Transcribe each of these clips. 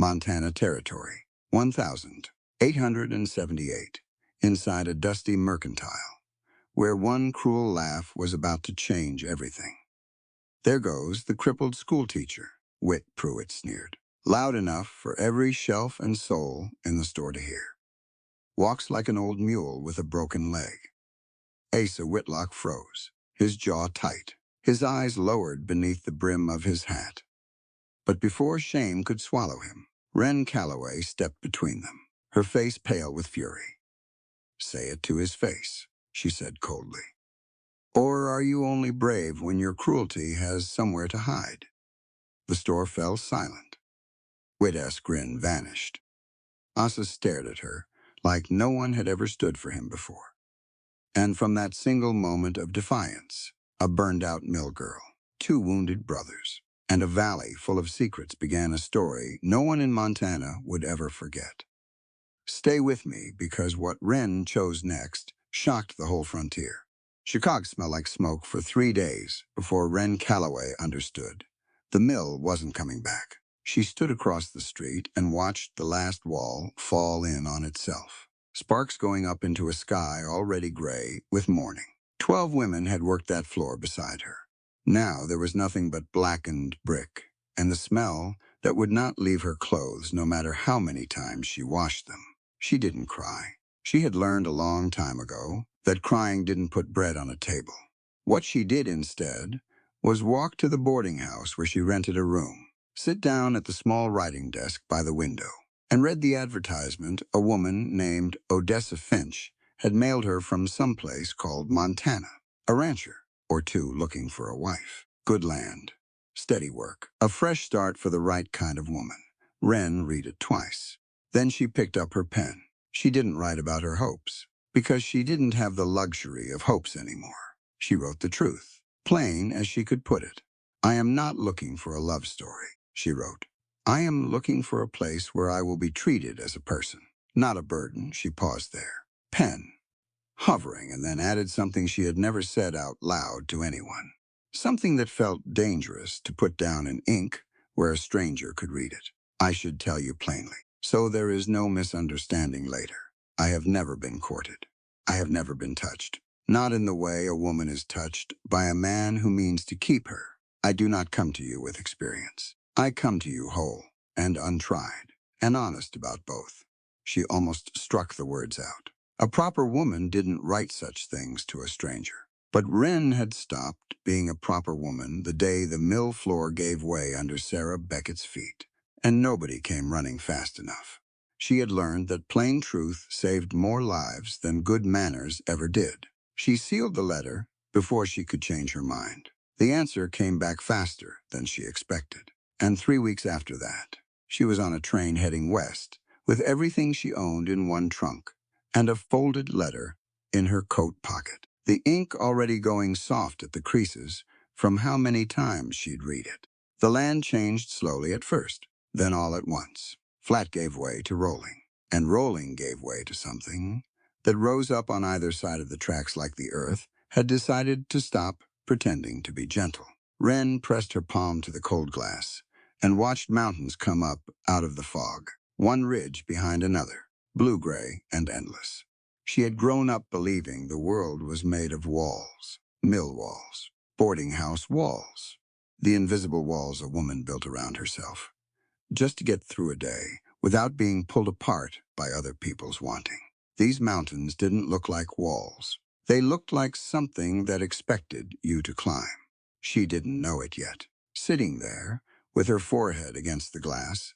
Montana Territory, 1878, inside a dusty mercantile, where one cruel laugh was about to change everything. There goes the crippled schoolteacher, Wit Pruitt sneered, loud enough for every shelf and soul in the store to hear. Walks like an old mule with a broken leg. Asa Whitlock froze, his jaw tight, his eyes lowered beneath the brim of his hat. But before shame could swallow him, Wren Calloway stepped between them, her face pale with fury. "Say it to his face," she said coldly. "Or are you only brave when your cruelty has somewhere to hide?" The store fell silent. Wit-'s grin vanished. Asa stared at her like no one had ever stood for him before. And from that single moment of defiance, a burned-out mill girl, two wounded brothers, and a valley full of secrets began a story no one in Montana would ever forget. Stay with me, because what Wren chose next shocked the whole frontier. Chicago smelled like smoke for 3 days before Wren Calloway understood. The mill wasn't coming back. She stood across the street and watched the last wall fall in on itself, sparks going up into a sky already gray with morning. 12 women had worked that floor beside her. Now there was nothing but blackened brick, and the smell that would not leave her clothes no matter how many times she washed them. She didn't cry. She had learned a long time ago that crying didn't put bread on a table. What she did instead was walk to the boarding house where she rented a room, sit down at the small writing desk by the window, and read the advertisement a woman named Odessa Finch had mailed her from someplace called Montana, a rancher or two looking for a wife. Good land, steady work, a fresh start for the right kind of woman. Wren read it twice. Then she picked up her pen. She didn't write about her hopes, because she didn't have the luxury of hopes anymore. She wrote the truth, plain as she could put it. "I am not looking for a love story," she wrote. "I am looking for a place where I will be treated as a person, not a burden." She paused there, pen hovering, and then added something she had never said out loud to anyone. Something that felt dangerous to put down in ink where a stranger could read it. "I should tell you plainly, so there is no misunderstanding later. I have never been courted. I have never been touched. Not in the way a woman is touched by a man who means to keep her. I do not come to you with experience. I come to you whole and untried and honest about both." She almost struck the words out. A proper woman didn't write such things to a stranger. But Wren had stopped being a proper woman the day the mill floor gave way under Sarah Beckett's feet, and nobody came running fast enough. She had learned that plain truth saved more lives than good manners ever did. She sealed the letter before she could change her mind. The answer came back faster than she expected. And 3 weeks after that, she was on a train heading west with everything she owned in one trunk and a folded letter in her coat pocket, the ink already going soft at the creases from how many times she'd read it. The land changed slowly at first, then all at once. Flat gave way to rolling, and rolling gave way to something that rose up on either side of the tracks like the earth had decided to stop pretending to be gentle. Wren pressed her palm to the cold glass and watched mountains come up out of the fog, one ridge behind another, blue-gray and endless. She had grown up believing the world was made of walls, mill walls, boarding house walls, the invisible walls a woman built around herself, just to get through a day without being pulled apart by other people's wanting. These mountains didn't look like walls. They looked like something that expected you to climb. She didn't know it yet, sitting there with her forehead against the glass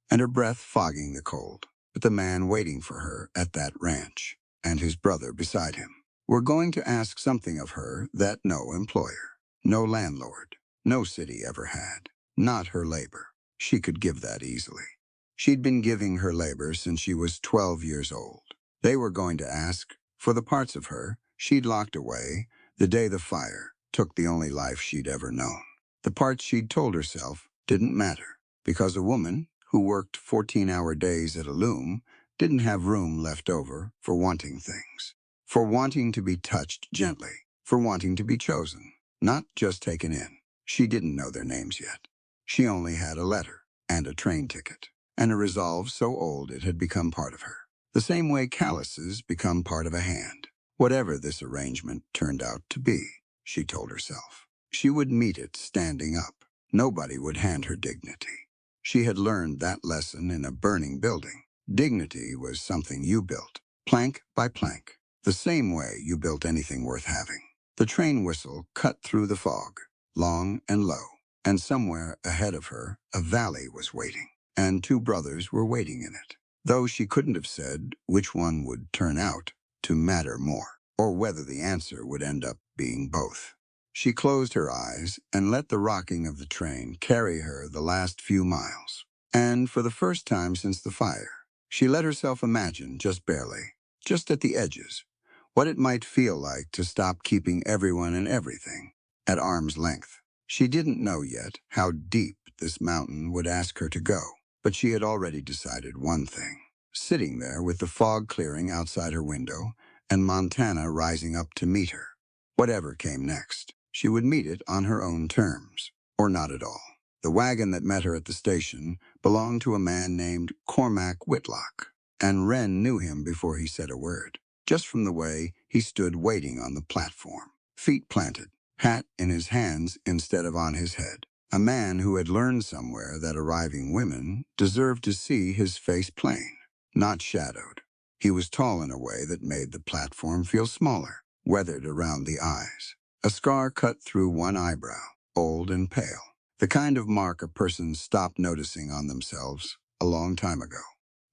and her breath fogging the cold. But the man waiting for her at that ranch, and his brother beside him, were going to ask something of her that no employer, no landlord, no city ever had. Not her labor. She could give that easily. She'd been giving her labor since she was 12 years old. They were going to ask for the parts of her she'd locked away the day the fire took the only life she'd ever known. The parts she'd told herself didn't matter, because a woman who worked 14-hour days at a loom didn't have room left over for wanting things, for wanting to be touched gently, for wanting to be chosen, not just taken in. She didn't know their names yet. She only had a letter and a train ticket. and a resolve so old it had become part of her. The same way calluses become part of a hand. Whatever this arrangement turned out to be, she told herself, she would meet it standing up. Nobody would hand her dignity. She had learned that lesson in a burning building. Dignity was something you built, plank by plank, the same way you built anything worth having. The train whistle cut through the fog, long and low, and somewhere ahead of her, a valley was waiting, and two brothers were waiting in it. Though she couldn't have said which one would turn out to matter more, or whether the answer would end up being both. She closed her eyes and let the rocking of the train carry her the last few miles. And for the first time since the fire, she let herself imagine, just barely, just at the edges, what it might feel like to stop keeping everyone and everything at arm's length. She didn't know yet how deep this mountain would ask her to go, but she had already decided one thing. Sitting there with the fog clearing outside her window and Montana rising up to meet her. Whatever came next, she would meet it on her own terms, or not at all. The wagon that met her at the station belonged to a man named Cormac Whitlock, and Wren knew him before he said a word, just from the way he stood waiting on the platform, feet planted, hat in his hands instead of on his head. A man who had learned somewhere that arriving women deserved to see his face plain, not shadowed. He was tall in a way that made the platform feel smaller, weathered around the eyes. A scar cut through one eyebrow, old and pale, the kind of mark a person stopped noticing on themselves a long time ago.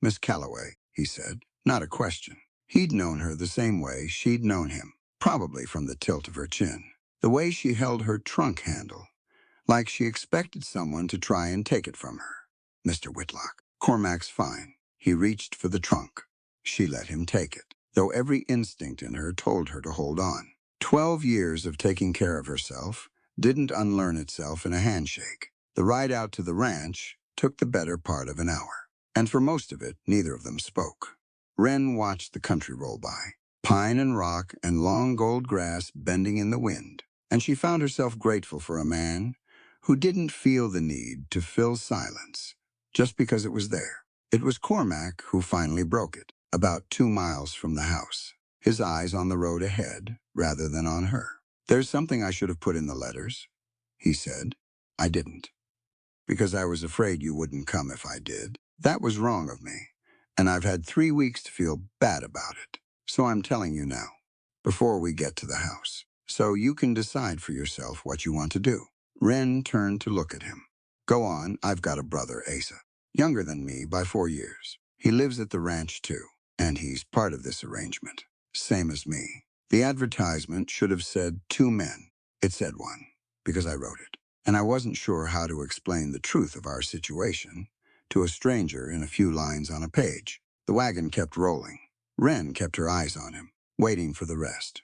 "Miss Calloway," he said, not a question. He'd known her the same way she'd known him, probably from the tilt of her chin, the way she held her trunk handle, like she expected someone to try and take it from her. "Mr. Whitlock, Cormac's fine." He reached for the trunk. She let him take it, though every instinct in her told her to hold on. 12 years of taking care of herself didn't unlearn itself in a handshake. The ride out to the ranch took the better part of an hour, and for most of it, neither of them spoke. Wren watched the country roll by, pine and rock and long gold grass bending in the wind, and she found herself grateful for a man who didn't feel the need to fill silence just because it was there. It was Cormac who finally broke it, about 2 miles from the house, his eyes on the road ahead rather than on her. "There's something I should have put in the letters," he said. "I didn't, because I was afraid you wouldn't come if I did. That was wrong of me, and I've had 3 weeks to feel bad about it. So I'm telling you now, before we get to the house, so you can decide for yourself what you want to do." Wren turned to look at him. "Go on, I've got a brother, Asa, younger than me by 4 years. He lives at the ranch too, and he's part of this arrangement, same as me. The advertisement should have said 2 men. It said 1, because I wrote it. And I wasn't sure how to explain the truth of our situation to a stranger in a few lines on a page." The wagon kept rolling. Wren kept her eyes on him, waiting for the rest,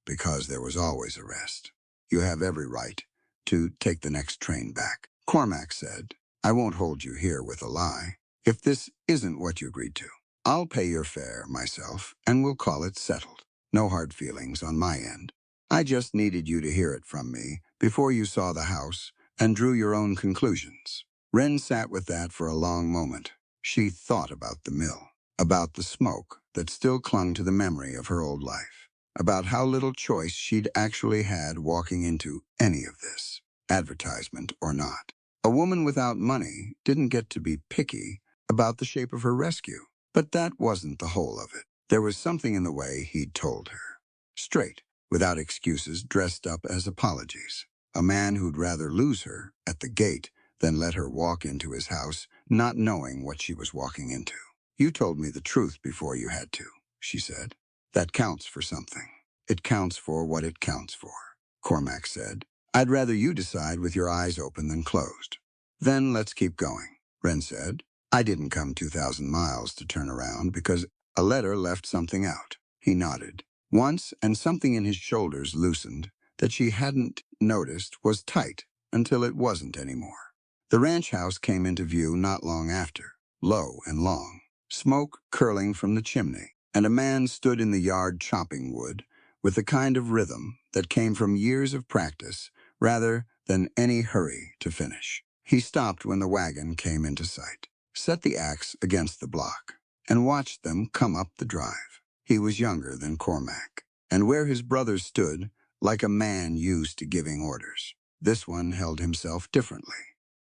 because there was always a rest. "You have every right to take the next train back," Cormac said. "I won't hold you here with a lie. If this isn't what you agreed to, I'll pay your fare myself, and we'll call it settled. No hard feelings on my end. I just needed you to hear it from me before you saw the house and drew your own conclusions." Wren sat with that for a long moment. She thought about the mill, about the smoke that still clung to the memory of her old life, about how little choice she'd actually had walking into any of this, advertisement or not. A woman without money didn't get to be picky about the shape of her rescue. But that wasn't the whole of it. There was something in the way he'd told her. Straight, without excuses dressed up as apologies. A man who'd rather lose her at the gate than let her walk into his house, not knowing what she was walking into. "You told me the truth before you had to," she said. "That counts for something. It counts for what it counts for," Cormac said. "I'd rather you decide with your eyes open than closed." "Then let's keep going," Wren said. "I didn't come 2,000 miles to turn around because a letter left something out." He nodded. Once, and something in his shoulders loosened that she hadn't noticed was tight until it wasn't anymore. The ranch house came into view not long after, low and long, smoke curling from the chimney, and a man stood in the yard chopping wood with the kind of rhythm that came from years of practice rather than any hurry to finish. He stopped when the wagon came into sight. set the axe against the block, and watched them come up the drive. He was younger than Cormac, and where his brother stood, like a man used to giving orders, this one held himself differently.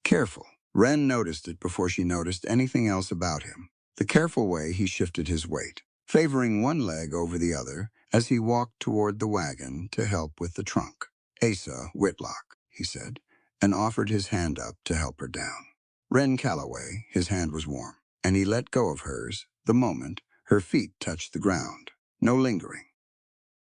Careful. Wren noticed it before she noticed anything else about him. The careful way he shifted his weight, favoring one leg over the other as he walked toward the wagon to help with the trunk. Asa Whitlock, he said, and offered his hand up to help her down. Wren Calloway, his hand was warm, and he let go of hers the moment her feet touched the ground. No lingering.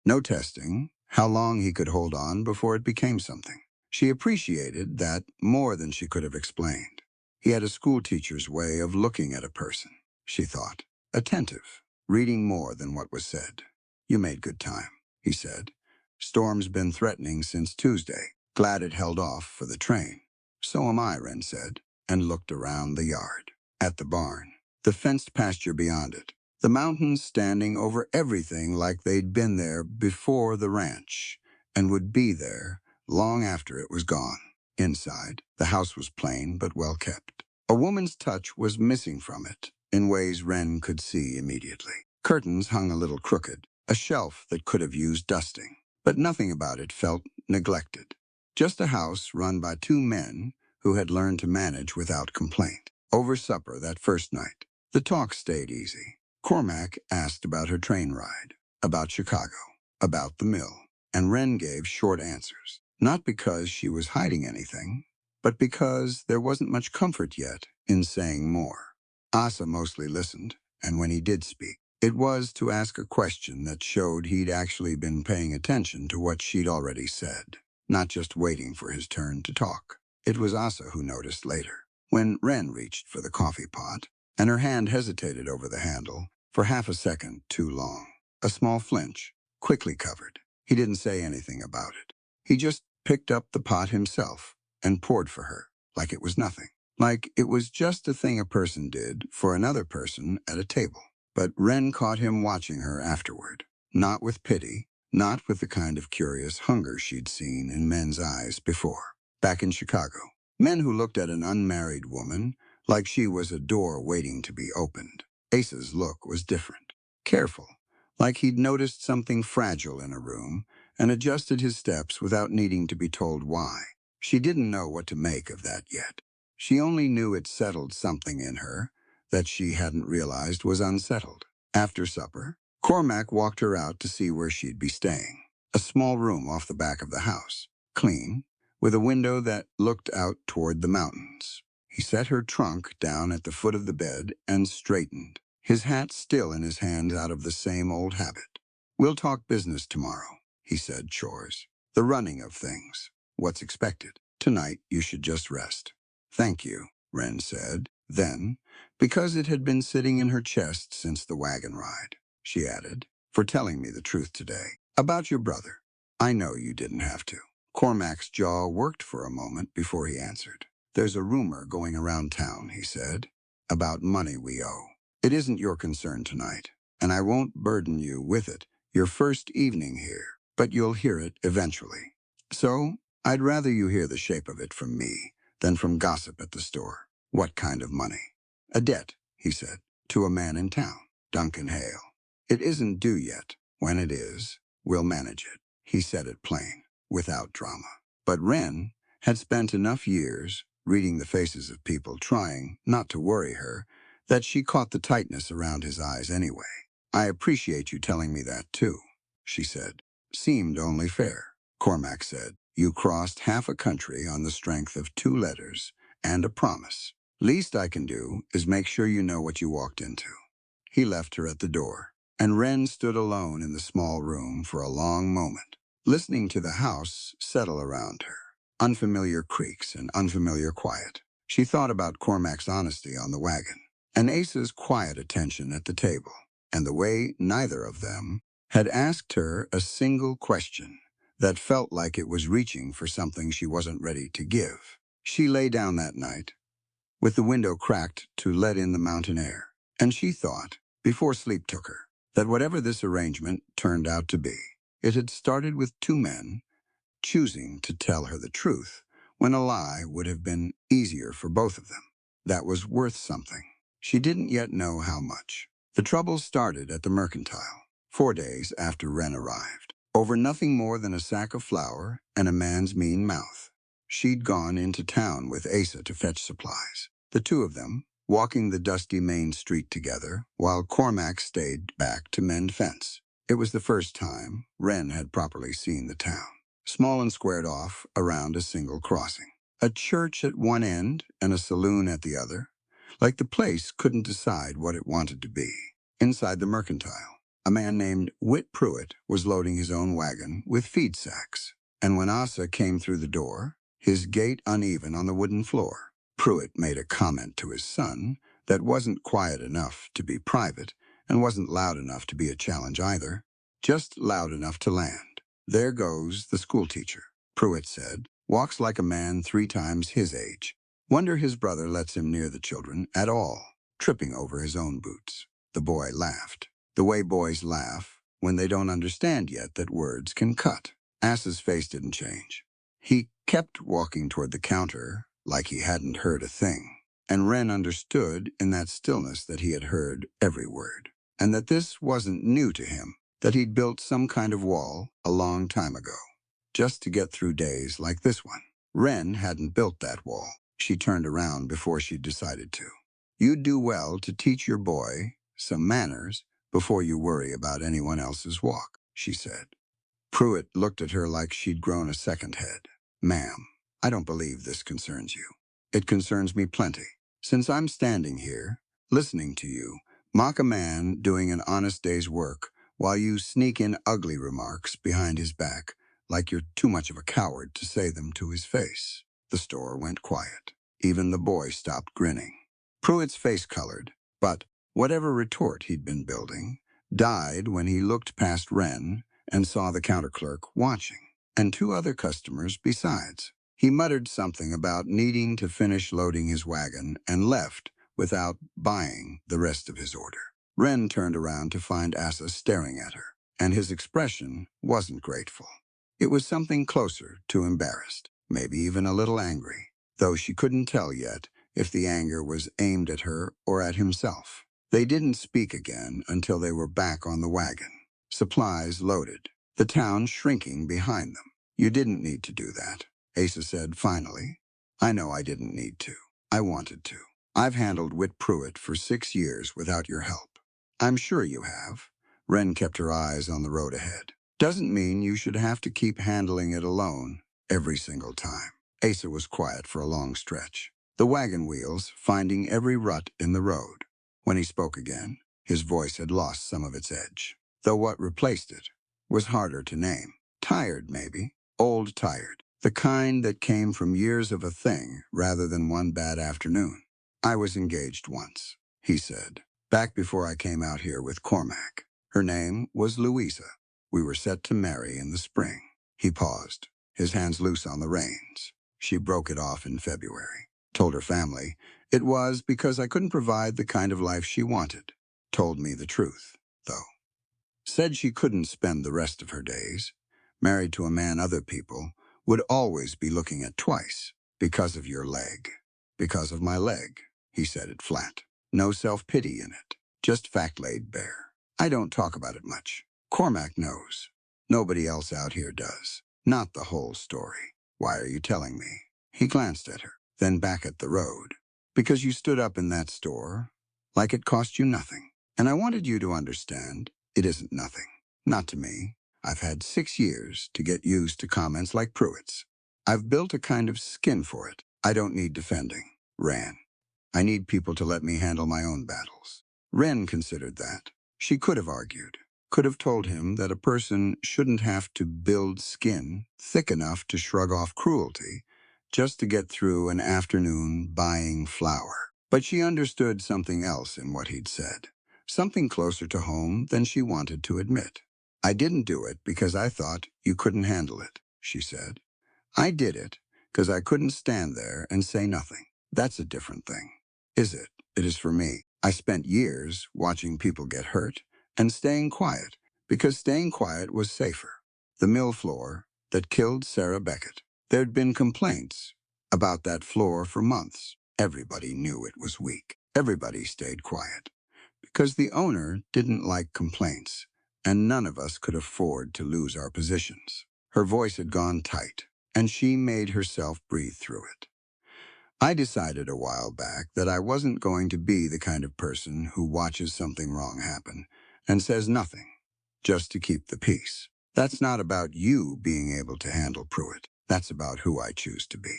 No testing how long he could hold on before it became something. She appreciated that more than she could have explained. He had a schoolteacher's way of looking at a person, she thought. Attentive, reading more than what was said. You made good time, he said. Storm's been threatening since Tuesday. Glad it held off for the train. So am I, Wren said, and looked around the yard. At the barn, the fenced pasture beyond it, the mountains standing over everything like they'd been there before the ranch and would be there long after it was gone. Inside, the house was plain but well kept. A woman's touch was missing from it in ways Wren could see immediately. Curtains hung a little crooked, a shelf that could have used dusting, but nothing about it felt neglected. Just a house run by two men who had learned to manage without complaint. Over supper that first night, the talk stayed easy. Cormac asked about her train ride, about Chicago, about the mill, and Wren gave short answers. Not because she was hiding anything, but because there wasn't much comfort yet in saying more. Asa mostly listened, and when he did speak, it was to ask a question that showed he'd actually been paying attention to what she'd already said, not just waiting for his turn to talk. It was Asa who noticed later, when Wren reached for the coffee pot, and her hand hesitated over the handle for half a second too long. A small flinch, quickly covered. He didn't say anything about it. He just picked up the pot himself and poured for her, like it was nothing. Like it was just a thing a person did for another person at a table. But Wren caught him watching her afterward, not with pity, not with the kind of curious hunger she'd seen in men's eyes before. Back in Chicago, men who looked at an unmarried woman like she was a door waiting to be opened. Asa's look was different, careful, like he'd noticed something fragile in a room and adjusted his steps without needing to be told why. She didn't know what to make of that yet. She only knew it settled something in her that she hadn't realized was unsettled. After supper, Cormac walked her out to see where she'd be staying. A small room off the back of the house, clean, with a window that looked out toward the mountains. He set her trunk down at the foot of the bed and straightened, his hat still in his hand out of the same old habit. We'll talk business tomorrow, he said, chores. The running of things. What's expected. Tonight you should just rest. Thank you, Wren said. Then, because it had been sitting in her chest since the wagon ride, she added, for telling me the truth today. About your brother. I know you didn't have to. Cormac's jaw worked for a moment before he answered. There's a rumor going around town, he said, about money we owe. It isn't your concern tonight, and I won't burden you with it your first evening here, but you'll hear it eventually. So, I'd rather you hear the shape of it from me than from gossip at the store. What kind of money? A debt, he said, to a man in town, Duncan Hale. It isn't due yet. When it is, we'll manage it. He said it plain, without drama. But Wren had spent enough years reading the faces of people trying not to worry her that she caught the tightness around his eyes anyway. I appreciate you telling me that too, she said. Seemed only fair. Cormac said, you crossed half a country on the strength of 2 letters and a promise. Least I can do is make sure you know what you walked into. He left her at the door, and Wren stood alone in the small room for a long moment, listening to the house settle around her. Unfamiliar creaks and unfamiliar quiet. She thought about Cormac's honesty on the wagon, and Asa's quiet attention at the table, and the way neither of them had asked her a single question that felt like it was reaching for something she wasn't ready to give. She lay down that night, with the window cracked to let in the mountain air, and she thought, before sleep took her, that whatever this arrangement turned out to be, it had started with 2 men choosing to tell her the truth when a lie would have been easier for both of them. that was worth something. She didn't yet know how much. The trouble started at the mercantile, 4 days after Wren arrived, over nothing more than a sack of flour and a man's mean mouth. She'd gone into town with Asa to fetch supplies. The two of them, walking the dusty main street together, while Cormac stayed back to mend fence. It was the first time Wren had properly seen the town, small and squared off around a single crossing. A church at one end and a saloon at the other, like the place couldn't decide what it wanted to be. Inside the mercantile, a man named Whit Pruitt was loading his own wagon with feed sacks, and when Asa came through the door, his gait uneven on the wooden floor, Pruitt made a comment to his son that wasn't quiet enough to be private and wasn't loud enough to be a challenge either, just loud enough to land. "There goes the schoolteacher," Pruitt said. "Walks like a man 3 times his age. Wonder his brother lets him near the children at all, tripping over his own boots." The boy laughed, the way boys laugh when they don't understand yet that words can cut. Asa's face didn't change. He kept walking toward the counter like he hadn't heard a thing, and Wren understood in that stillness that he had heard every word, and that this wasn't new to him, that he'd built some kind of wall a long time ago, just to get through days like this one. Wren hadn't built that wall. She turned around before she decided to. "You'd do well to teach your boy some manners before you worry about anyone else's walk," she said. Pruitt looked at her like she'd grown a second head. "Ma'am, I don't believe this concerns you. It concerns me plenty. Since I'm standing here, listening to you, mock a man doing an honest day's work while you sneak in ugly remarks behind his back like you're too much of a coward to say them to his face." The store went quiet. Even the boy stopped grinning. Pruitt's face colored, but whatever retort he'd been building died when he looked past Wren and saw the counter clerk watching, and 2 other customers besides. He muttered something about needing to finish loading his wagon and left without buying the rest of his order. Wren turned around to find Asa staring at her, and his expression wasn't grateful. It was something closer to embarrassed, maybe even a little angry, though she couldn't tell yet if the anger was aimed at her or at himself. They didn't speak again until they were back on the wagon, supplies loaded, the town shrinking behind them. "You didn't need to do that," Asa said finally. "I know I didn't need to. I wanted to. I've handled Whit Pruitt for 6 years without your help." "I'm sure you have." Wren kept her eyes on the road ahead. "Doesn't mean you should have to keep handling it alone every single time." Asa was quiet for a long stretch, the wagon wheels finding every rut in the road. When he spoke again, his voice had lost some of its edge, though what replaced it was harder to name. Tired, maybe. Old tired. The kind that came from years of a thing rather than one bad afternoon. "I was engaged once," he said, "back before I came out here with Cormac. Her name was Louisa. We were set to marry in the spring." He paused, his hands loose on the reins. "She broke it off in February. Told her family it was because I couldn't provide the kind of life she wanted. Told me the truth, though. Said she couldn't spend the rest of her days married to a man other people would always be looking at twice. Because of your leg." "Because of my leg." He said it flat. No self-pity in it, just fact laid bare. "I don't talk about it much. Cormac knows. Nobody else out here does. Not the whole story. Why are you telling me?" He glanced at her, then back at the road. "Because you stood up in that store like it cost you nothing. And I wanted you to understand it isn't nothing. Not to me. I've had 6 years to get used to comments like Pruitt's. I've built a kind of skin for it. I don't need defending. Wren. I need people to let me handle my own battles." Wren considered that. She could have argued, could have told him that a person shouldn't have to build skin thick enough to shrug off cruelty just to get through an afternoon buying flour. But she understood something else in what he'd said, something closer to home than she wanted to admit. "I didn't do it because I thought you couldn't handle it," she said. "I did it because I couldn't stand there and say nothing. That's a different thing." "Is it?" "It is for me. I spent years watching people get hurt and staying quiet because staying quiet was safer. The mill floor that killed Sarah Beckett. There'd been complaints about that floor for months. Everybody knew it was weak. Everybody stayed quiet. Because the owner didn't like complaints, and none of us could afford to lose our positions. Her voice had gone tight, and she made herself breathe through it. I decided a while back that I wasn't going to be the kind of person who watches something wrong happen and says nothing, just to keep the peace. That's not about you being able to handle Pruitt. That's about who I choose to be.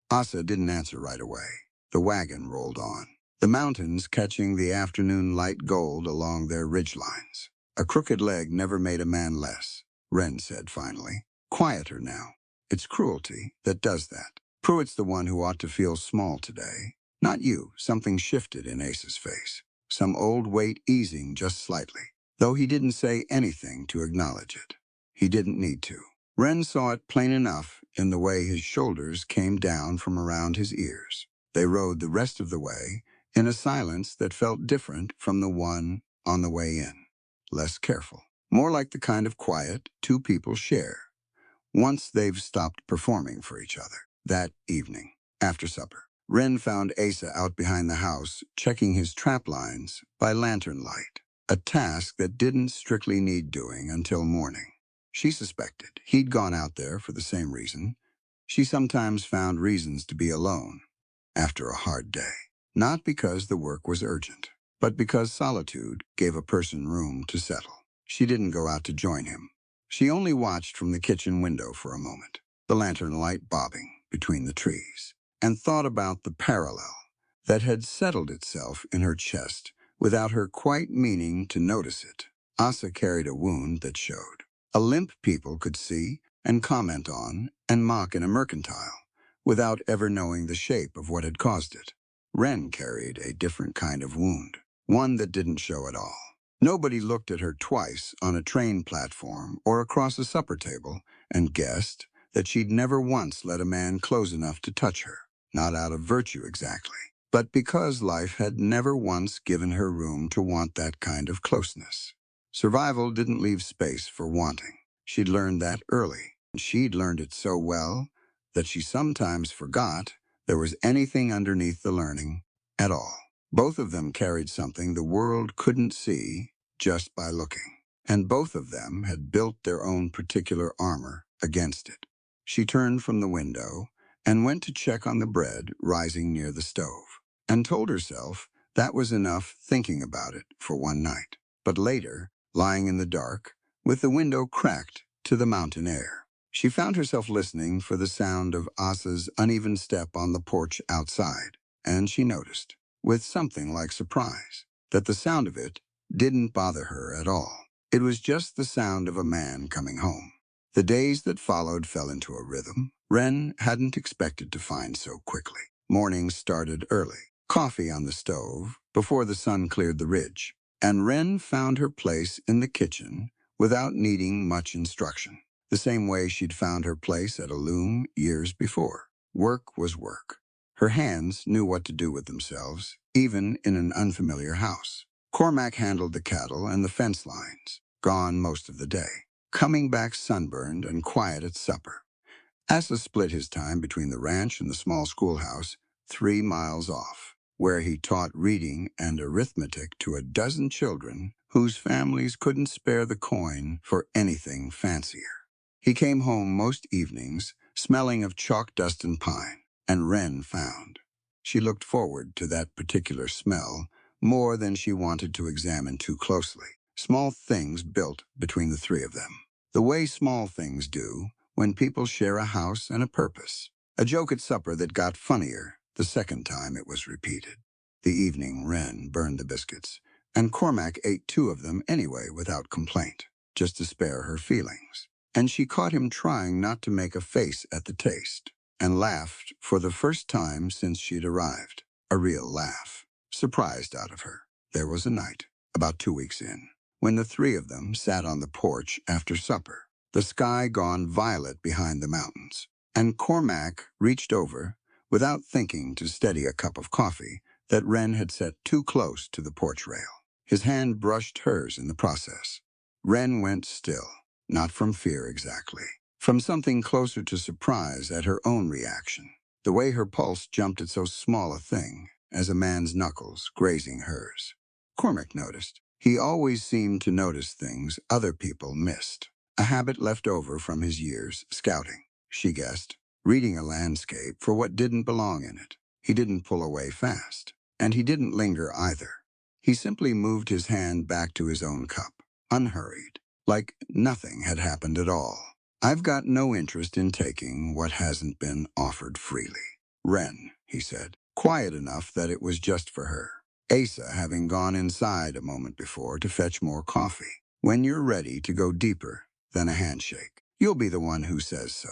Asa didn't answer right away. The wagon rolled on, the mountains catching the afternoon light gold along their ridgelines. A crooked leg never made a man less, Wren said finally. Quieter now. It's cruelty that does that. Pruitt's the one who ought to feel small today. Not you. Something shifted in Ace's face. Some old weight easing just slightly, though he didn't say anything to acknowledge it. He didn't need to. Wren saw it plain enough in the way his shoulders came down from around his ears. They rode the rest of the way in a silence that felt different from the one on the way in. Less careful. More like the kind of quiet two people share once they've stopped performing for each other. That evening, after supper, Wren found Asa out behind the house, checking his trap lines by lantern light, a task that didn't strictly need doing until morning. She suspected he'd gone out there for the same reason. She sometimes found reasons to be alone after a hard day, not because the work was urgent, but because solitude gave a person room to settle. She didn't go out to join him. She only watched from the kitchen window for a moment, the lantern light bobbing between the trees, and thought about the parallel that had settled itself in her chest without her quite meaning to notice it. Asa carried a wound that showed. A limp people could see and comment on and mock in a mercantile without ever knowing the shape of what had caused it. Wren carried a different kind of wound, one that didn't show at all. Nobody looked at her twice on a train platform or across a supper table and guessed that she'd never once let a man close enough to touch her, not out of virtue exactly, but because life had never once given her room to want that kind of closeness. Survival didn't leave space for wanting. She'd learned that early, and she'd learned it so well that she sometimes forgot there was anything underneath the learning at all. Both of them carried something the world couldn't see just by looking, and both of them had built their own particular armor against it. She turned from the window and went to check on the bread rising near the stove, and told herself that was enough thinking about it for one night. But later, lying in the dark, with the window cracked to the mountain air, she found herself listening for the sound of Asa's uneven step on the porch outside, and she noticed, with something like surprise, that the sound of it didn't bother her at all. It was just the sound of a man coming home. The days that followed fell into a rhythm Wren hadn't expected to find so quickly. Mornings started early, coffee on the stove before the sun cleared the ridge, and Wren found her place in the kitchen without needing much instruction, the same way she'd found her place at a loom years before. Work was work. Her hands knew what to do with themselves, even in an unfamiliar house. Cormac handled the cattle and the fence lines, gone most of the day, coming back sunburned and quiet at supper. Asa split his time between the ranch and the small schoolhouse 3 miles off, where he taught reading and arithmetic to a dozen children whose families couldn't spare the coin for anything fancier. He came home most evenings smelling of chalk dust and pine, and Wren found she looked forward to that particular smell more than she wanted to examine too closely. Small things built between the three of them, the way small things do when people share a house and a purpose. A joke at supper that got funnier the second time it was repeated. The evening Wren burned the biscuits, and Cormac ate 2 of them anyway without complaint, just to spare her feelings. And she caught him trying not to make a face at the taste, and laughed for the first time since she'd arrived. A real laugh. Surprised out of her. There was a night, about 2 weeks in, when the 3 of them sat on the porch after supper, the sky gone violet behind the mountains, and Cormac reached over, without thinking, to steady a cup of coffee that Wren had set too close to the porch rail. His hand brushed hers in the process. Wren went still, not from fear exactly, from something closer to surprise at her own reaction. the way her pulse jumped at so small a thing as a man's knuckles grazing hers. Cormac noticed. He always seemed to notice things other people missed, a habit left over from his years scouting, she guessed, reading a landscape for what didn't belong in it. He didn't pull away fast, and he didn't linger either. He simply moved his hand back to his own cup, unhurried, like nothing had happened at all. I've got no interest in taking what hasn't been offered freely. Wren, he said, quiet enough that it was just for her. Asa having gone inside a moment before to fetch more coffee. When you're ready to go deeper than a handshake, you'll be the one who says so.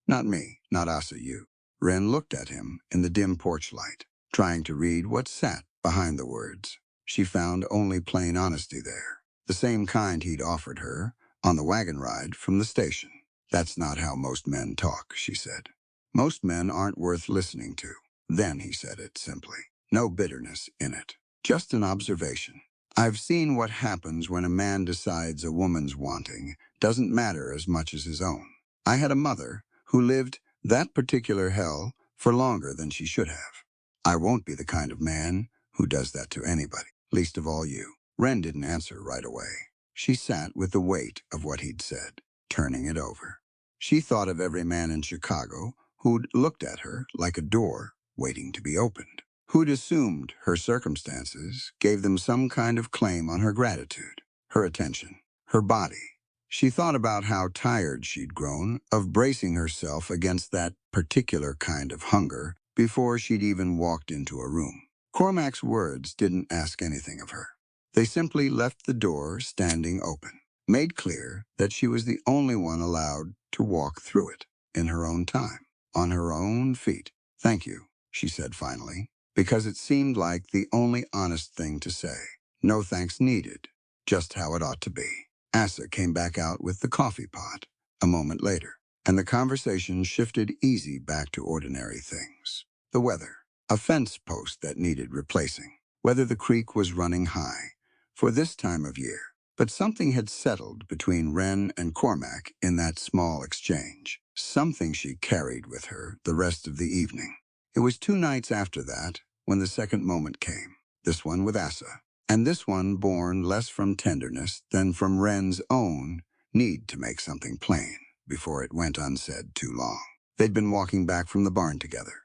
Not me, not Asa, you. Wren looked at him in the dim porch light, trying to read what sat behind the words. She found only plain honesty there, the same kind he'd offered her on the wagon ride from the station. That's not how most men talk, she said. Most men aren't worth listening to. Then he said it simply. No bitterness in it. Just an observation. I've seen what happens when a man decides a woman's wanting doesn't matter as much as his own. I had a mother who lived that particular hell for longer than she should have. I won't be the kind of man who does that to anybody, least of all you. Wren didn't answer right away. She sat with the weight of what he'd said, turning it over. She thought of every man in Chicago who'd looked at her like a door waiting to be opened, who'd assumed her circumstances gave them some kind of claim on her gratitude, her attention, her body. She thought about how tired she'd grown of bracing herself against that particular kind of hunger before she'd even walked into a room. Cormac's words didn't ask anything of her. They simply left the door standing open, made clear that she was the only one allowed to walk through it, in her own time, on her own feet. Thank you, she said finally, because it seemed like the only honest thing to say. No thanks needed, just how it ought to be. Asa came back out with the coffee pot a moment later, and the conversation shifted easy back to ordinary things. The weather, a fence post that needed replacing, whether the creek was running high for this time of year. But something had settled between Wren and Cormac in that small exchange, something she carried with her the rest of the evening. It was 2 nights after that when the second moment came, this one with Asa, and this one born less from tenderness than from Wren's own need to make something plain before it went unsaid too long. They'd been walking back from the barn together,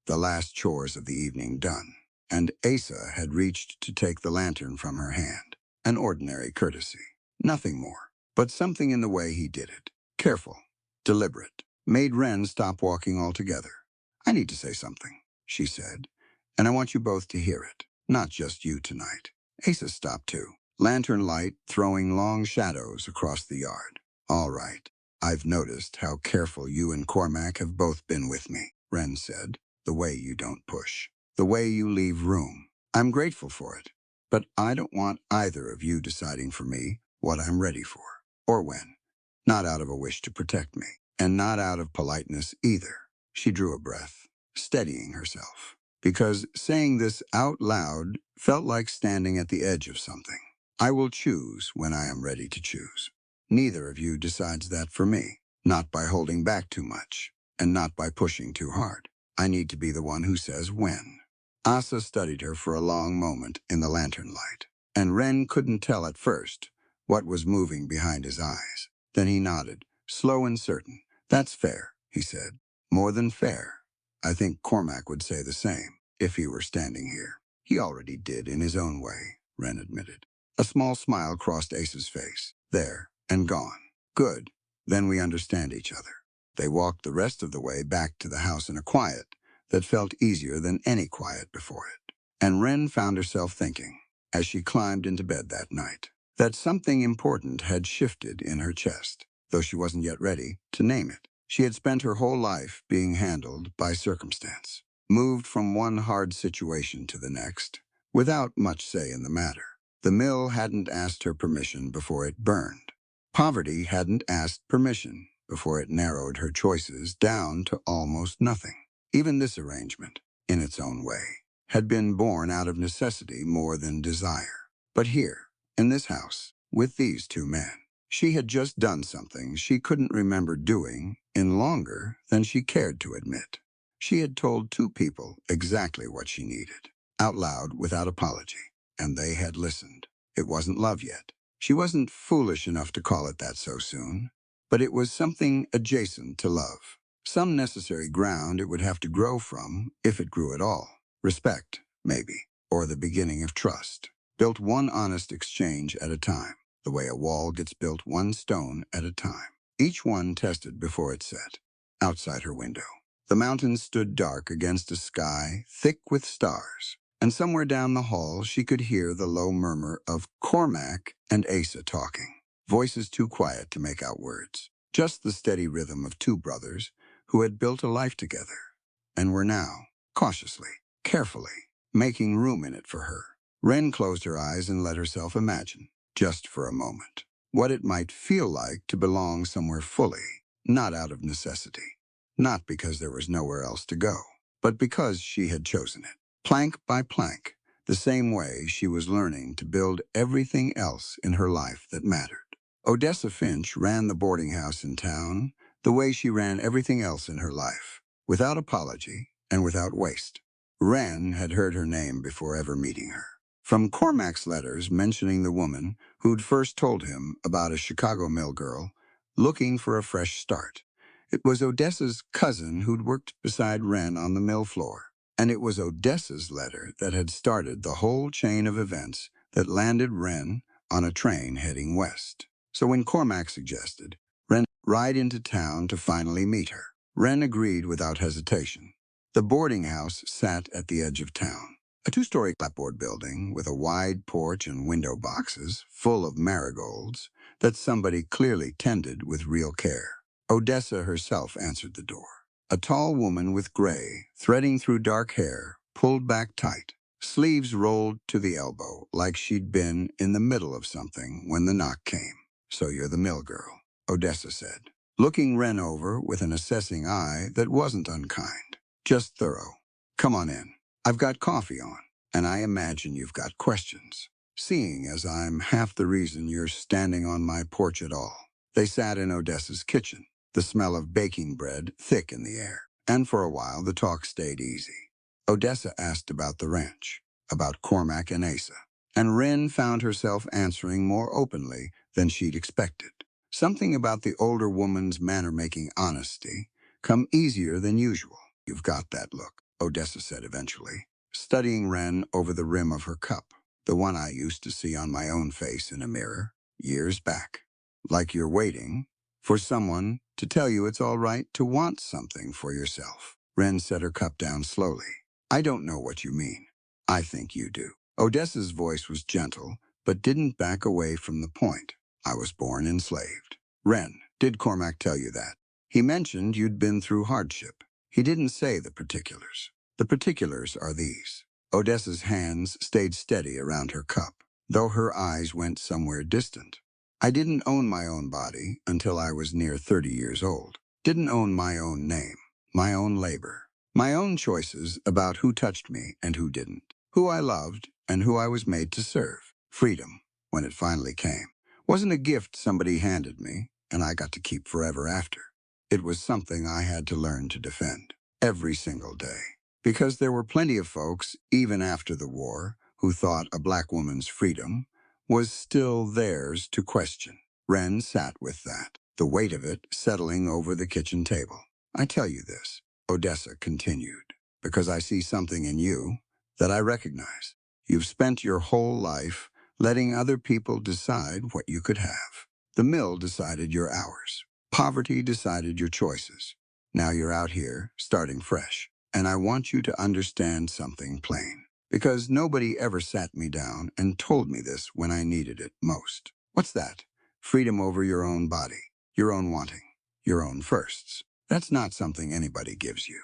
the last chores of the evening done, and Asa had reached to take the lantern from her hand. An ordinary courtesy, nothing more, but something in the way he did it, careful, deliberate, made Wren stop walking altogether. I need to say something, she said, and I want you both to hear it, not just you tonight. Asa stopped too, lantern light throwing long shadows across the yard. All right, I've noticed how careful you and Cormac have both been with me, Wren said. The way you don't push, the way you leave room. I'm grateful for it, but I don't want either of you deciding for me what I'm ready for, or when. Not out of a wish to protect me, and not out of politeness either. She drew a breath, steadying herself, because saying this out loud felt like standing at the edge of something. I will choose when I am ready to choose. Neither of you decides that for me, not by holding back too much, and not by pushing too hard. I need to be the one who says when. Asa studied her for a long moment in the lantern light, and Wren couldn't tell at first what was moving behind his eyes. Then he nodded, slow and certain. That's fair, he said. More than fair. I think Cormac would say the same if he were standing here. He already did in his own way, Wren admitted. A small smile crossed Asa's face. There, and gone. Good. Then we understand each other. They walked the rest of the way back to the house in a quiet that felt easier than any quiet before it. And Wren found herself thinking, as she climbed into bed that night, that something important had shifted in her chest, though she wasn't yet ready to name it. She had spent her whole life being handled by circumstance, moved from one hard situation to the next, without much say in the matter. The mill hadn't asked her permission before it burned. Poverty hadn't asked permission before it narrowed her choices down to almost nothing. Even this arrangement, in its own way, had been born out of necessity more than desire. But here, in this house, with these 2 men, she had just done something she couldn't remember doing in longer than she cared to admit. She had told two people exactly what she needed, out loud without apology, and they had listened. It wasn't love yet. She wasn't foolish enough to call it that so soon, but it was something adjacent to love. Some necessary ground it would have to grow from, if it grew at all. Respect, maybe, or the beginning of trust. Built one honest exchange at a time, the way a wall gets built one stone at a time. Each one tested before it set. Outside her window, the mountains stood dark against a sky thick with stars, and somewhere down the hall she could hear the low murmur of Cormac and Asa talking, voices too quiet to make out words. Just the steady rhythm of two brothers who had built a life together, and were now, cautiously, carefully, making room in it for her. Wren closed her eyes and let herself imagine, just for a moment, what it might feel like to belong somewhere fully, not out of necessity. Not because there was nowhere else to go, but because she had chosen it. Plank by plank, the same way she was learning to build everything else in her life that mattered. Odessa Finch ran the boarding house in town the way she ran everything else in her life, without apology and without waste. Wren had heard her name before ever meeting her. From Cormac's letters mentioning the woman who'd first told him about a Chicago mill girl looking for a fresh start. It was Odessa's cousin who'd worked beside Wren on the mill floor. And it was Odessa's letter that had started the whole chain of events that landed Wren on a train heading west. So when Cormac suggested Wren ride into town to finally meet her, Wren agreed without hesitation. The boarding house sat at the edge of town, a two-story clapboard building with a wide porch and window boxes full of marigolds that somebody clearly tended with real care. Odessa herself answered the door. A tall woman with gray, threading through dark hair, pulled back tight, sleeves rolled to the elbow like she'd been in the middle of something when the knock came. "So you're the mill girl," Odessa said, looking Wren over with an assessing eye that wasn't unkind, just thorough. "Come on in. I've got coffee on, and I imagine you've got questions, seeing as I'm half the reason you're standing on my porch at all." They sat in Odessa's kitchen, the smell of baking bread thick in the air, and for a while the talk stayed easy. Odessa asked about the ranch, about Cormac and Asa, and Wren found herself answering more openly than she'd expected. Something about the older woman's manner-making honesty come easier than usual. "You've got that look," Odessa said eventually, studying Wren over the rim of her cup, the one I used to see on my own face in a mirror years back. "Like you're waiting for someone to tell you it's all right to want something for yourself." Wren set her cup down slowly. "I don't know what you mean. I think you do." Odessa's voice was gentle, but didn't back away from the point. "I was born enslaved." "Wren, did Cormac tell you that?" "He mentioned you'd been through hardship. He didn't say the particulars. The particulars are these." Odessa's hands stayed steady around her cup, though her eyes went somewhere distant. "I didn't own my own body until I was near 30 years old. Didn't own my own name, my own labor, my own choices about who touched me and who didn't, who I loved and who I was made to serve. Freedom, when it finally came, wasn't a gift somebody handed me and I got to keep forever after. It was something I had to learn to defend every single day. Because there were plenty of folks, even after the war, who thought a black woman's freedom was still theirs to question." Wren sat with that, the weight of it settling over the kitchen table. "I tell you this," Odessa continued, "because I see something in you that I recognize. You've spent your whole life letting other people decide what you could have. The mill decided your hours. Poverty decided your choices. Now you're out here, starting fresh. And I want you to understand something plain. Because nobody ever sat me down and told me this when I needed it most. What's that? Freedom over your own body, your own wanting, your own firsts. That's not something anybody gives you.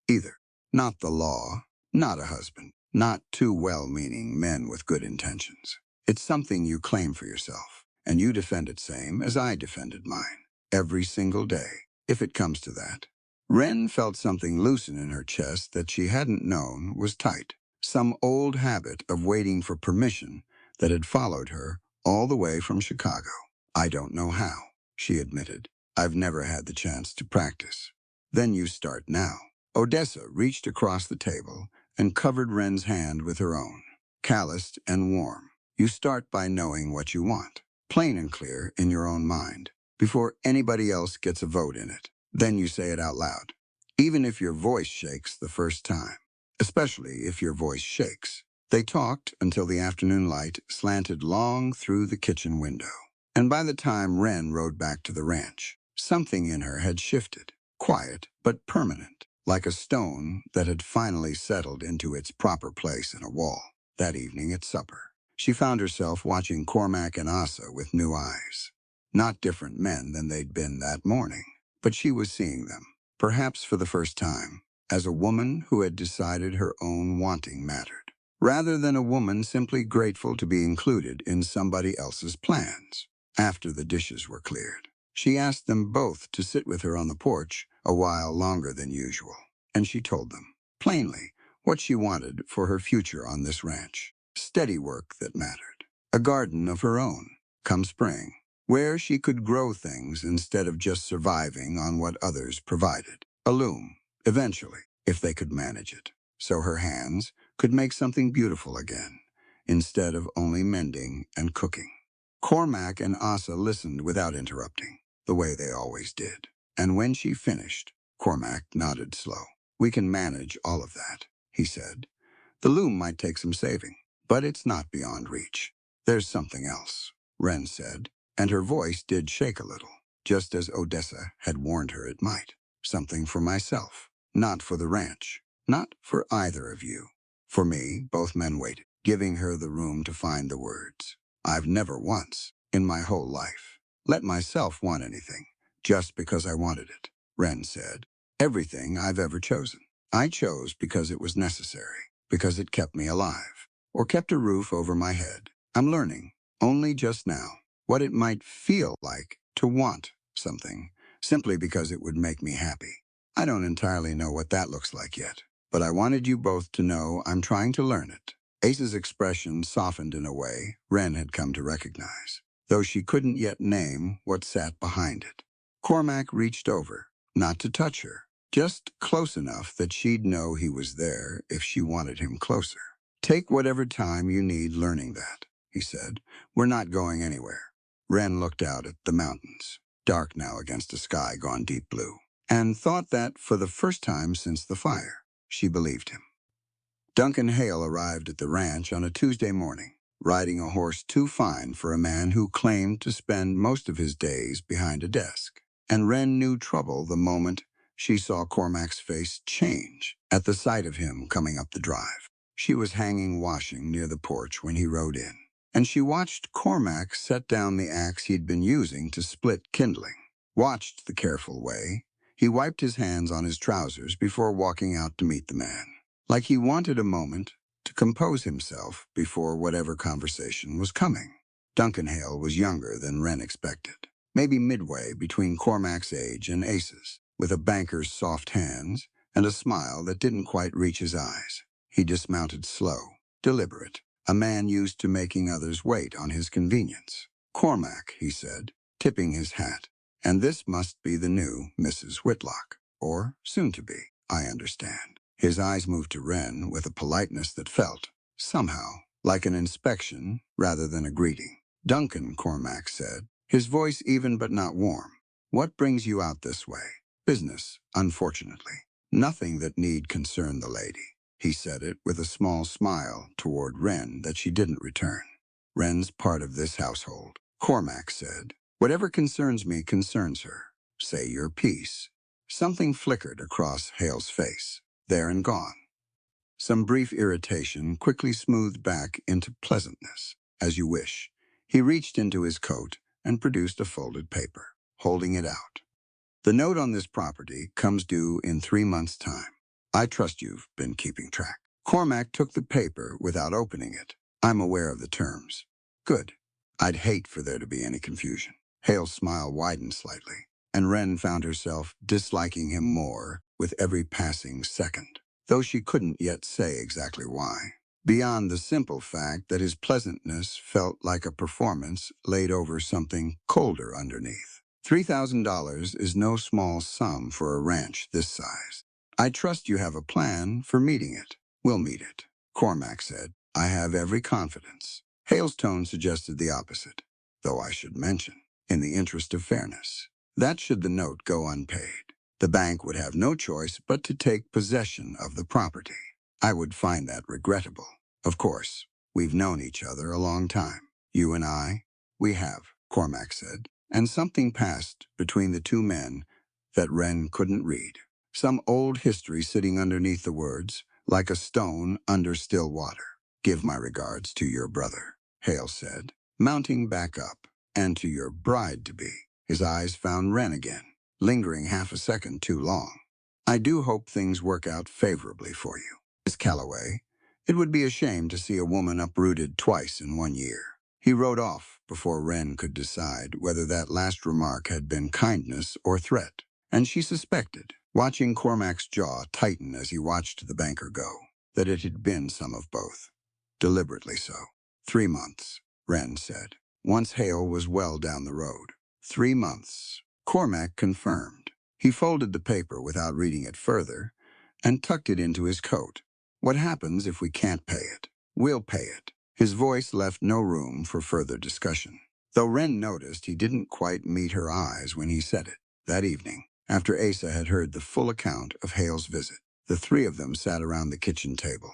Either. Not the law, not a husband, not two well-meaning men with good intentions. It's something you claim for yourself, and you defend it same as I defended mine, every single day, if it comes to that." Wren felt something loosen in her chest that she hadn't known was tight, some old habit of waiting for permission that had followed her all the way from Chicago. "I don't know how," she admitted. "I've never had the chance to practice." "Then you start now." Odessa reached across the table and covered Wren's hand with her own. Calloused and warm. You start by knowing what you want, plain and clear in your own mind, before anybody else gets a vote in it. Then you say it out loud, even if your voice shakes the first time, especially if your voice shakes. They talked until the afternoon light slanted long through the kitchen window. And by the time Wren rode back to the ranch, something in her had shifted, quiet but permanent, like a stone that had finally settled into its proper place in a wall. That evening at supper, she found herself watching Cormac and Asa with new eyes. Not different men than they'd been that morning, but she was seeing them, perhaps for the first time, as a woman who had decided her own wanting mattered, rather than a woman simply grateful to be included in somebody else's plans. After the dishes were cleared, she asked them both to sit with her on the porch a while longer than usual, and she told them, plainly, what she wanted for her future on this ranch. Steady work that mattered. A garden of her own, come spring, where she could grow things instead of just surviving on what others provided. A loom, eventually, if they could manage it, so her hands could make something beautiful again, instead of only mending and cooking. Cormac and Asa listened without interrupting, the way they always did. And when she finished, Cormac nodded slow. We can manage all of that, he said. The loom might take some saving, but it's not beyond reach. There's something else, Wren said, and her voice did shake a little, just as Odessa had warned her it might. Something for myself, not for the ranch, not for either of you. For me, both men waited, giving her the room to find the words. I've never once, in my whole life, let myself want anything, just because I wanted it, Wren said. Everything I've ever chosen, I chose because it was necessary, because it kept me alive, or kept a roof over my head. I'm learning, only just now, what it might feel like to want something, simply because it would make me happy. I don't entirely know what that looks like yet, but I wanted you both to know I'm trying to learn it. Ace's expression softened in a way Wren had come to recognize, though she couldn't yet name what sat behind it. Cormac reached over, not to touch her, just close enough that she'd know he was there if she wanted him closer. Take whatever time you need learning that, he said. We're not going anywhere. Wren looked out at the mountains, dark now against a sky gone deep blue, and thought that for the first time since the fire, she believed him. Duncan Hale arrived at the ranch on a Tuesday morning, riding a horse too fine for a man who claimed to spend most of his days behind a desk. And Wren knew trouble the moment she saw Cormac's face change at the sight of him coming up the drive. She was hanging washing near the porch when he rode in, and she watched Cormac set down the axe he'd been using to split kindling. Watched the careful way he wiped his hands on his trousers before walking out to meet the man, like he wanted a moment to compose himself before whatever conversation was coming. Duncan Hale was younger than Wren expected, maybe midway between Cormac's age and Ace's, with a banker's soft hands and a smile that didn't quite reach his eyes. He dismounted slow, deliberate, a man used to making others wait on his convenience. Cormac, he said, tipping his hat, and this must be the new Mrs. Whitlock, or soon to be, I understand. His eyes moved to Wren with a politeness that felt, somehow, like an inspection rather than a greeting. Duncan, Cormac said, his voice even but not warm. What brings you out this way? Business, unfortunately. Nothing that need concern the lady. He said it with a small smile toward Wren that she didn't return. Wren's part of this household, Cormac said. Whatever concerns me concerns her. Say your piece. Something flickered across Hale's face, there and gone. Some brief irritation quickly smoothed back into pleasantness. As you wish. He reached into his coat and produced a folded paper, holding it out. The note on this property comes due in 3 months' time. I trust you've been keeping track. Cormac took the paper without opening it. I'm aware of the terms. Good. I'd hate for there to be any confusion. Hale's smile widened slightly, and Wren found herself disliking him more with every passing second, though she couldn't yet say exactly why. Beyond the simple fact that his pleasantness felt like a performance laid over something colder underneath. $3,000 is no small sum for a ranch this size. I trust you have a plan for meeting it. We'll meet it, Cormac said. I have every confidence. Hale's tone suggested the opposite, though I should mention, in the interest of fairness, that should the note go unpaid, the bank would have no choice but to take possession of the property. I would find that regrettable. Of course, we've known each other a long time. You and I, we have, Cormac said, and something passed between the two men that Wren couldn't read. Some old history sitting underneath the words, like a stone under still water. Give my regards to your brother, Hale said, mounting back up, and to your bride-to-be. His eyes found Wren again, lingering half a second too long. I do hope things work out favorably for you, Miss Calloway. It would be a shame to see a woman uprooted twice in 1 year. He rode off before Wren could decide whether that last remark had been kindness or threat. And she suspected, watching Cormac's jaw tighten as he watched the banker go, that it had been some of both. Deliberately so. 3 months, Wren said, once Hale was well down the road. 3 months, Cormac confirmed. He folded the paper without reading it further and tucked it into his coat. What happens if we can't pay it? We'll pay it. His voice left no room for further discussion, though Wren noticed he didn't quite meet her eyes when he said it. That evening, after Asa had heard the full account of Hale's visit, the three of them sat around the kitchen table,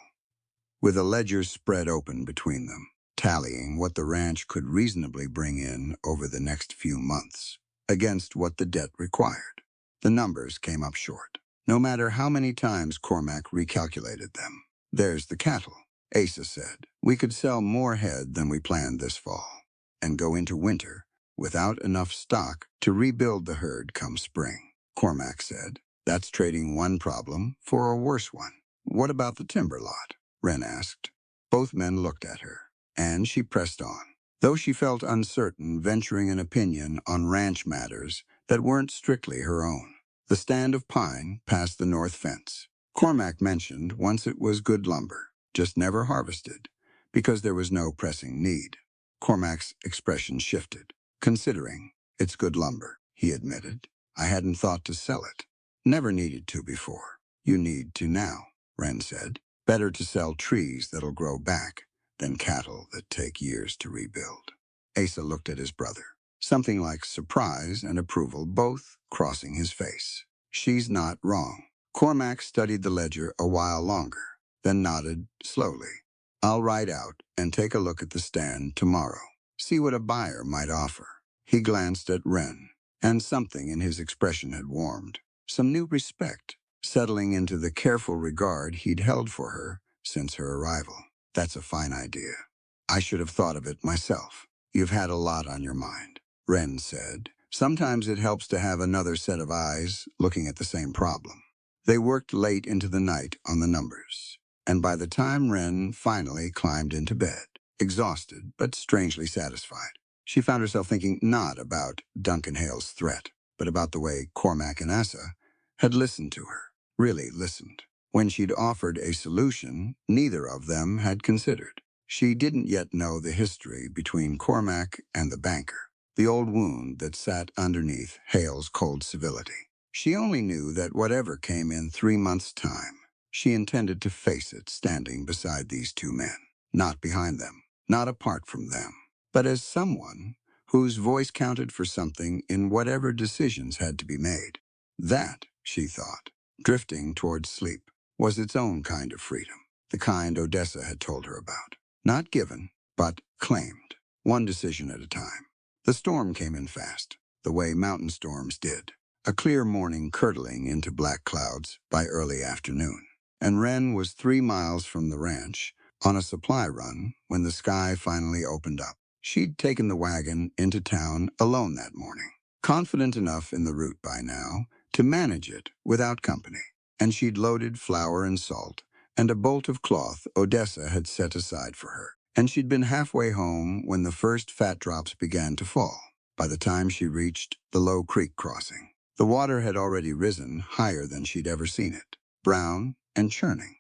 with a ledger spread open between them, tallying what the ranch could reasonably bring in over the next few months, against what the debt required. The numbers came up short, no matter how many times Cormac recalculated them. There's the cattle, Asa said. We could sell more head than we planned this fall, and go into winter without enough stock to rebuild the herd come spring. Cormac said, that's trading one problem for a worse one. What about the timber lot? Wren asked. Both men looked at her, and she pressed on, though she felt uncertain venturing an opinion on ranch matters that weren't strictly her own. The stand of pine past the north fence. Cormac mentioned once it was good lumber, just never harvested, because there was no pressing need. Cormac's expression shifted. Considering it's good lumber, he admitted. I hadn't thought to sell it. Never needed to before. You need to now, Wren said. Better to sell trees that'll grow back than cattle that take years to rebuild. Asa looked at his brother, something like surprise and approval both crossing his face. She's not wrong. Cormac studied the ledger a while longer, then nodded slowly. I'll ride out and take a look at the stand tomorrow. See what a buyer might offer. He glanced at Wren, and something in his expression had warmed. Some new respect, settling into the careful regard he'd held for her since her arrival. That's a fine idea. I should have thought of it myself. You've had a lot on your mind, Wren said. Sometimes it helps to have another set of eyes looking at the same problem. They worked late into the night on the numbers, and by the time Wren finally climbed into bed, exhausted but strangely satisfied, she found herself thinking not about Duncan Hale's threat, but about the way Cormac and Asa had listened to her, really listened. When she'd offered a solution neither of them had considered. She didn't yet know the history between Cormac and the banker, the old wound that sat underneath Hale's cold civility. She only knew that whatever came in 3 months' time, she intended to face it standing beside these two men, not behind them, not apart from them, but as someone whose voice counted for something in whatever decisions had to be made. That, she thought, drifting towards sleep, was its own kind of freedom, the kind Odessa had told her about. Not given, but claimed, one decision at a time. The storm came in fast, the way mountain storms did, a clear morning curdling into black clouds by early afternoon. And Wren was 3 miles from the ranch, on a supply run, when the sky finally opened up. She'd taken the wagon into town alone that morning, confident enough in the route by now to manage it without company, and she'd loaded flour and salt and a bolt of cloth Odessa had set aside for her, and she'd been halfway home when the first fat drops began to fall. By the time she reached the low creek crossing, the water had already risen higher than she'd ever seen it, brown and churning,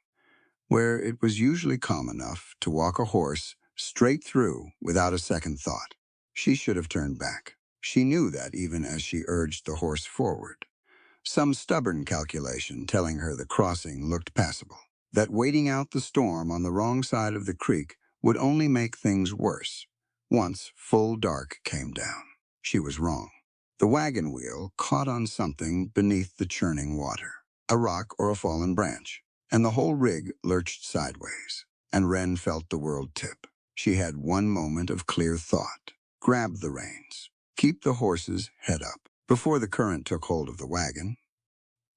where it was usually calm enough to walk a horse straight through without a second thought. She should have turned back. She knew that even as she urged the horse forward. Some stubborn calculation telling her the crossing looked passable. That waiting out the storm on the wrong side of the creek would only make things worse. Once full dark came down, she was wrong. The wagon wheel caught on something beneath the churning water, a rock or a fallen branch, and the whole rig lurched sideways, and Wren felt the world tip. She had one moment of clear thought. Grab the reins. Keep the horses head up. Before the current took hold of the wagon,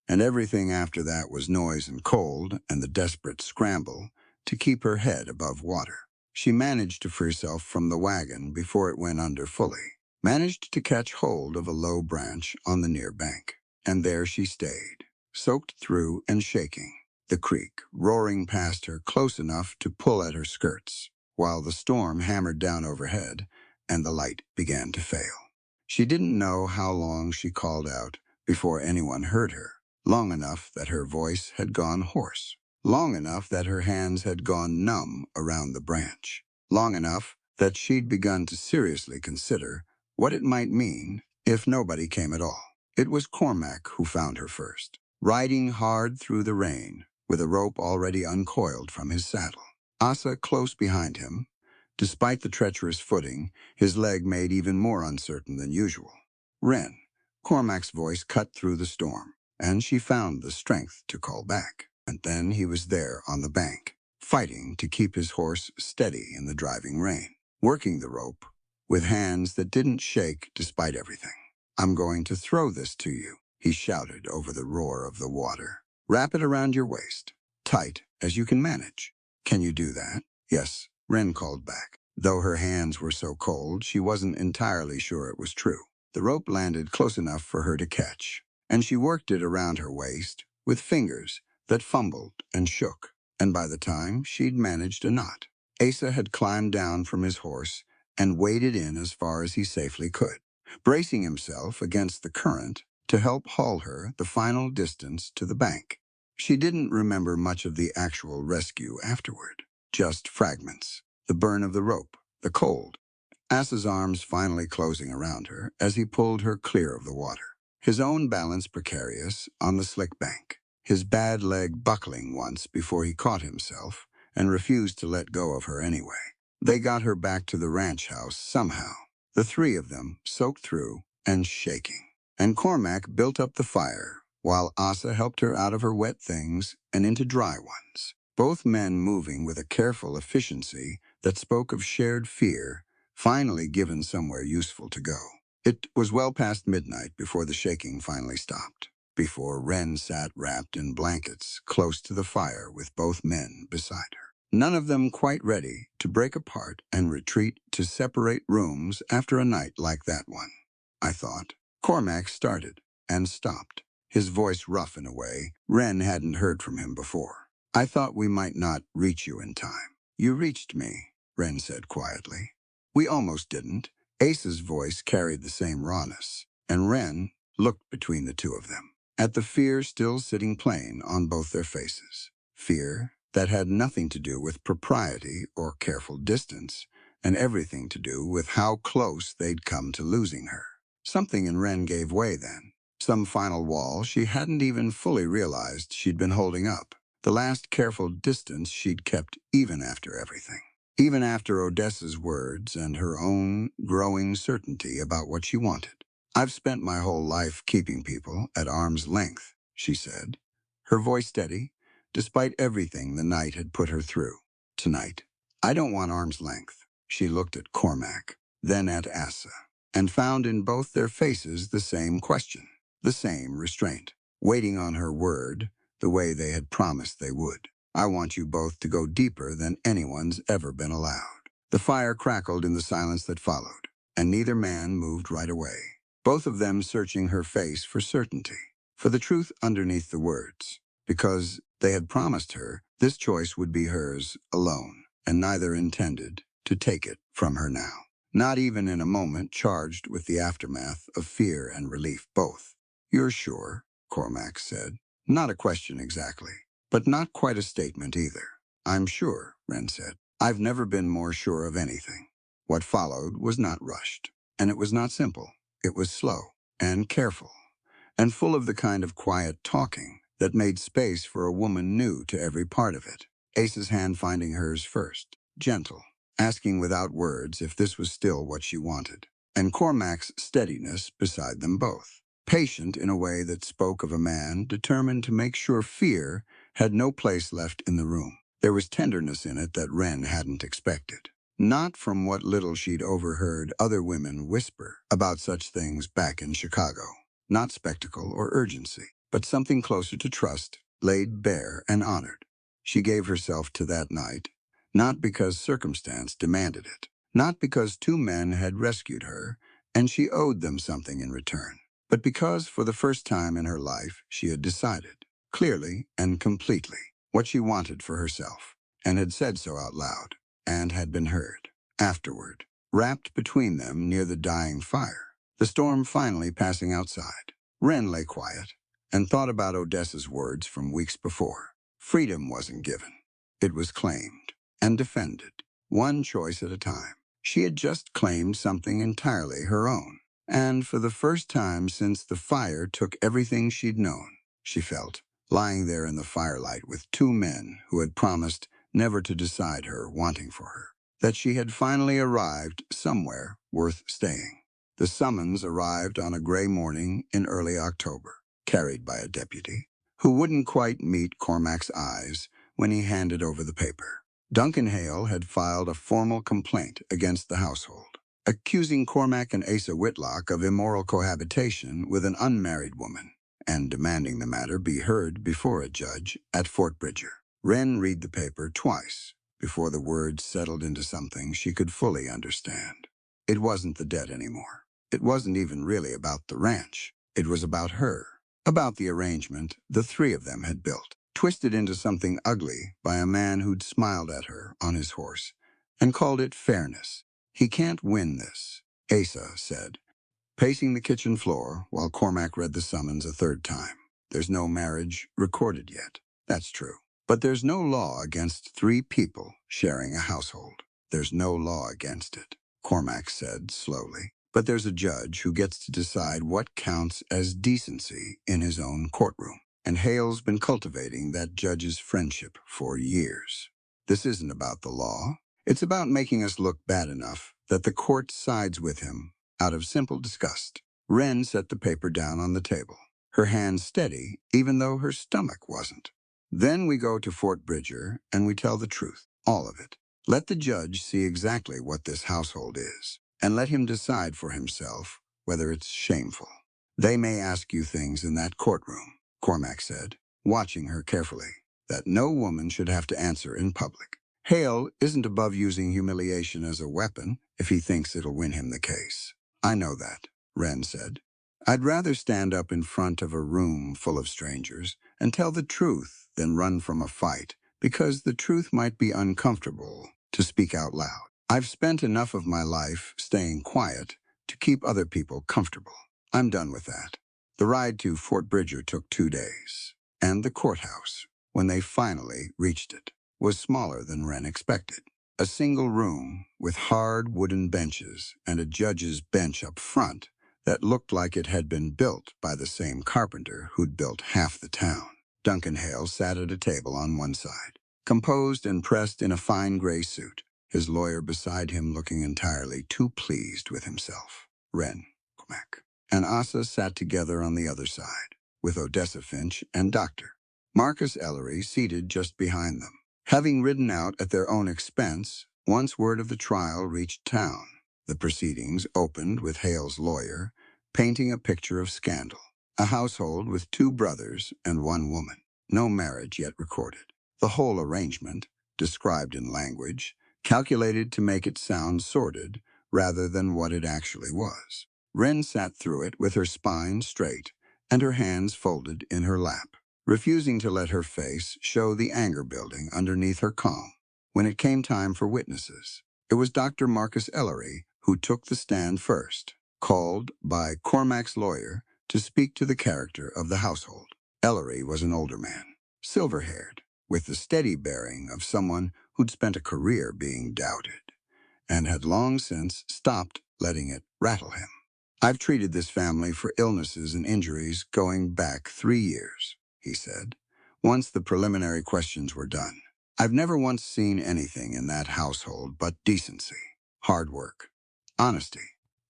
and everything after that was noise and cold and the desperate scramble to keep her head above water. She managed to free herself from the wagon before it went under fully, managed to catch hold of a low branch on the near bank, and there she stayed, soaked through and shaking, the creek roaring past her close enough to pull at her skirts, while the storm hammered down overhead and the light began to fail. She didn't know how long she called out before anyone heard her. Long enough that her voice had gone hoarse. Long enough that her hands had gone numb around the branch. Long enough that she'd begun to seriously consider what it might mean if nobody came at all. It was Cormac who found her first, riding hard through the rain, with a rope already uncoiled from his saddle. Asa close behind him. Despite the treacherous footing, his leg made even more uncertain than usual. Wren. Cormac's voice cut through the storm, and she found the strength to call back. And then he was there on the bank, fighting to keep his horse steady in the driving rain, working the rope with hands that didn't shake despite everything. "I'm going to throw this to you," he shouted over the roar of the water. "Wrap it around your waist, tight as you can manage. Can you do that?" "Yes," Wren called back. Though her hands were so cold, she wasn't entirely sure it was true. The rope landed close enough for her to catch, and she worked it around her waist with fingers that fumbled and shook, and by the time she'd managed a knot, Asa had climbed down from his horse and waded in as far as he safely could, bracing himself against the current to help haul her the final distance to the bank. She didn't remember much of the actual rescue afterward, just fragments, the burn of the rope, the cold, Asa's arms finally closing around her as he pulled her clear of the water, his own balance precarious on the slick bank, his bad leg buckling once before he caught himself and refused to let go of her anyway. They got her back to the ranch house somehow, the three of them soaked through and shaking. And Cormac built up the fire while Asa helped her out of her wet things and into dry ones, both men moving with a careful efficiency that spoke of shared fear, finally given somewhere useful to go. It was well past midnight before the shaking finally stopped, before Wren sat wrapped in blankets close to the fire with both men beside her, none of them quite ready to break apart and retreat to separate rooms after a night like that one. "I thought." Cormac started and stopped, his voice rough in a way Wren hadn't heard from him before. "I thought we might not reach you in time." "You reached me," Wren said quietly. "We almost didn't." Ace's voice carried the same rawness, and Wren looked between the two of them, at the fear still sitting plain on both their faces. Fear that had nothing to do with propriety or careful distance, and everything to do with how close they'd come to losing her. Something in Wren gave way then, some final wall she hadn't even fully realized she'd been holding up, the last careful distance she'd kept even after everything. Even after Odessa's words and her own growing certainty about what she wanted. "I've spent my whole life keeping people at arm's length," she said, her voice steady, despite everything the night had put her through. "Tonight, I don't want arm's length." She looked at Cormac, then at Asa, and found in both their faces the same question, the same restraint, waiting on her word the way they had promised they would. "I want you both to go deeper than anyone's ever been allowed." The fire crackled in the silence that followed, and neither man moved right away, both of them searching her face for certainty, for the truth underneath the words, because they had promised her this choice would be hers alone, and neither intended to take it from her now, not even in a moment charged with the aftermath of fear and relief both. "You're sure?" Cormac said. Not a question exactly, but not quite a statement either. "I'm sure," Wren said. "I've never been more sure of anything." What followed was not rushed, and it was not simple. It was slow and careful, and full of the kind of quiet talking that made space for a woman new to every part of it. Ace's hand finding hers first, gentle, asking without words if this was still what she wanted, and Cormac's steadiness beside them both, patient in a way that spoke of a man determined to make sure fear had no place left in the room. There was tenderness in it that Wren hadn't expected. Not from what little she'd overheard other women whisper about such things back in Chicago. Not spectacle or urgency, but something closer to trust, laid bare and honored. She gave herself to that night, not because circumstance demanded it, not because two men had rescued her, and she owed them something in return, but because for the first time in her life she had decided, clearly and completely, what she wanted for herself, and had said so out loud, and had been heard. Afterward, wrapped between them near the dying fire, the storm finally passing outside, Wren lay quiet and thought about Odessa's words from weeks before. Freedom wasn't given. It was claimed and defended, one choice at a time. She had just claimed something entirely her own, and for the first time since the fire took everything she'd known, she felt, lying there in the firelight with two men who had promised never to decide her wanting for her, that she had finally arrived somewhere worth staying. The summons arrived on a gray morning in early October, carried by a deputy, who wouldn't quite meet Cormac's eyes when he handed over the paper. Duncan Hale had filed a formal complaint against the household, accusing Cormac and Asa Whitlock of immoral cohabitation with an unmarried woman, and demanding the matter be heard before a judge at Fort Bridger. Wren read the paper twice before the words settled into something she could fully understand. It wasn't the debt anymore. It wasn't even really about the ranch. It was about her, about the arrangement the three of them had built, twisted into something ugly by a man who'd smiled at her on his horse and called it fairness. He can't win this, Asa said, pacing the kitchen floor while Cormac read the summons a third time. There's no marriage recorded yet. That's true. But there's no law against three people sharing a household. There's no law against it, Cormac said slowly. But there's a judge who gets to decide what counts as decency in his own courtroom. And Hale's been cultivating that judge's friendship for years. This isn't about the law. It's about making us look bad enough that the court sides with him out of simple disgust. Wren set the paper down on the table, her hand steady even though her stomach wasn't. Then we go to Fort Bridger and we tell the truth, all of it. Let the judge see exactly what this household is, and let him decide for himself whether it's shameful. They may ask you things in that courtroom, Cormac said, watching her carefully, that no woman should have to answer in public. Hale isn't above using humiliation as a weapon if he thinks it'll win him the case. I know that, Wren said. I'd rather stand up in front of a room full of strangers and tell the truth than run from a fight, because the truth might be uncomfortable to speak out loud. I've spent enough of my life staying quiet to keep other people comfortable. I'm done with that. The ride to Fort Bridger took 2 days, and the courthouse, when they finally reached it, was smaller than Wren expected. A single room with hard wooden benches and a judge's bench up front that looked like it had been built by the same carpenter who'd built half the town. Duncan Hale sat at a table on one side, composed and pressed in a fine gray suit, his lawyer beside him looking entirely too pleased with himself. Wren, Cormac, and Asa sat together on the other side, with Odessa Finch and Dr. Marcus Ellery seated just behind them. Having ridden out at their own expense, once word of the trial reached town, the proceedings opened with Hale's lawyer painting a picture of scandal. A household with 2 brothers and 1 woman. No marriage yet recorded. The whole arrangement, described in language, calculated to make it sound sordid rather than what it actually was. Wren sat through it with her spine straight and her hands folded in her lap, refusing to let her face show the anger building underneath her calm. When it came time for witnesses, it was Dr. Marcus Ellery who took the stand first, called by Cormac's lawyer to speak to the character of the household. Ellery was an older man, silver-haired, with the steady bearing of someone who'd spent a career being doubted, and had long since stopped letting it rattle him. I've treated this family for illnesses and injuries going back 3 years, he said, once the preliminary questions were done. I've never once seen anything in that household but decency, hard work, honesty.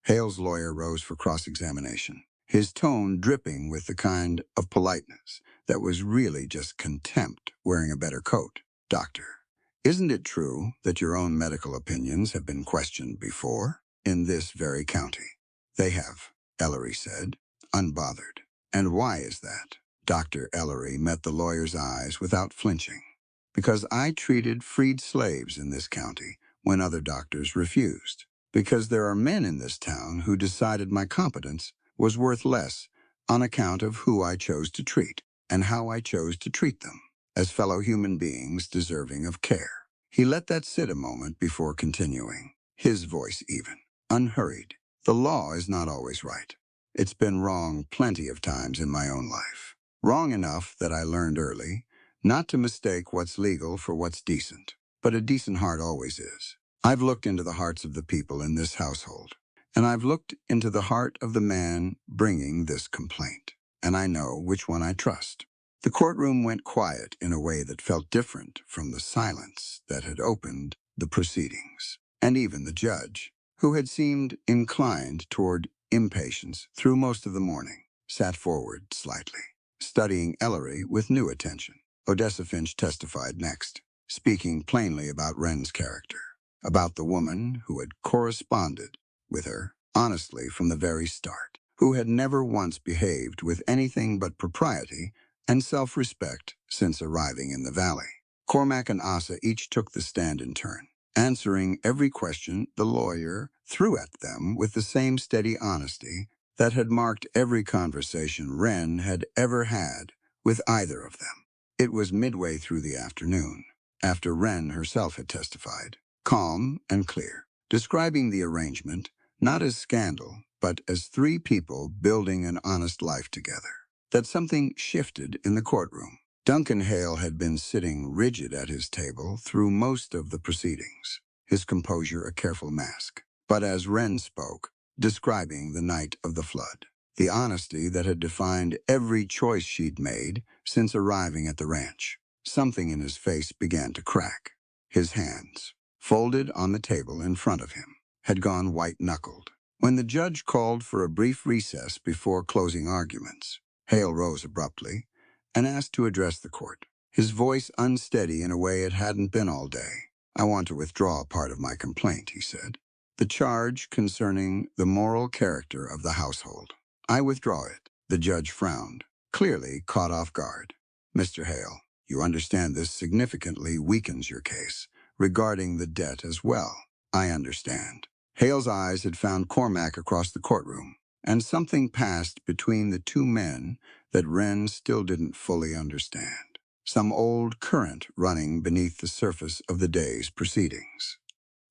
Hale's lawyer rose for cross-examination, his tone dripping with the kind of politeness that was really just contempt wearing a better coat. Doctor, isn't it true that your own medical opinions have been questioned before in this very county? They have, Ellery said, unbothered. And why is that? Dr. Ellery met the lawyer's eyes without flinching. Because I treated freed slaves in this county when other doctors refused. Because there are men in this town who decided my competence was worth less on account of who I chose to treat and how I chose to treat them as fellow human beings deserving of care. He let that sit a moment before continuing, his voice even, unhurried. The law is not always right. It's been wrong plenty of times in my own life. Wrong enough that I learned early not to mistake what's legal for what's decent. But a decent heart always is. I've looked into the hearts of the people in this household, and I've looked into the heart of the man bringing this complaint, and I know which one I trust. The courtroom went quiet in a way that felt different from the silence that had opened the proceedings. And even the judge, who had seemed inclined toward impatience through most of the morning, sat forward slightly, studying Ellery with new attention. Odessa Finch testified next, speaking plainly about Wren's character, about the woman who had corresponded with her honestly from the very start, who had never once behaved with anything but propriety and self-respect since arriving in the valley. Cormac and Asa each took the stand in turn, answering every question the lawyer threw at them with the same steady honesty that had marked every conversation Wren had ever had with either of them. It was midway through the afternoon, after Wren herself had testified, calm and clear, describing the arrangement not as scandal, but as three people building an honest life together, that something shifted in the courtroom. Duncan Hale had been sitting rigid at his table through most of the proceedings, his composure a careful mask. But as Wren spoke, describing the night of the flood, the honesty that had defined every choice she'd made since arriving at the ranch, something in his face began to crack. His hands, folded on the table in front of him, had gone white-knuckled. When the judge called for a brief recess before closing arguments, Hale rose abruptly and asked to address the court, his voice unsteady in a way it hadn't been all day. I want to withdraw part of my complaint, he said. The charge concerning the moral character of the household. I withdraw it. The judge frowned, clearly caught off guard. Mr. Hale, you understand this significantly weakens your case regarding the debt as well. I understand. Hale's eyes had found Cormac across the courtroom, and something passed between the two men that Wren still didn't fully understand. Some old current running beneath the surface of the day's proceedings.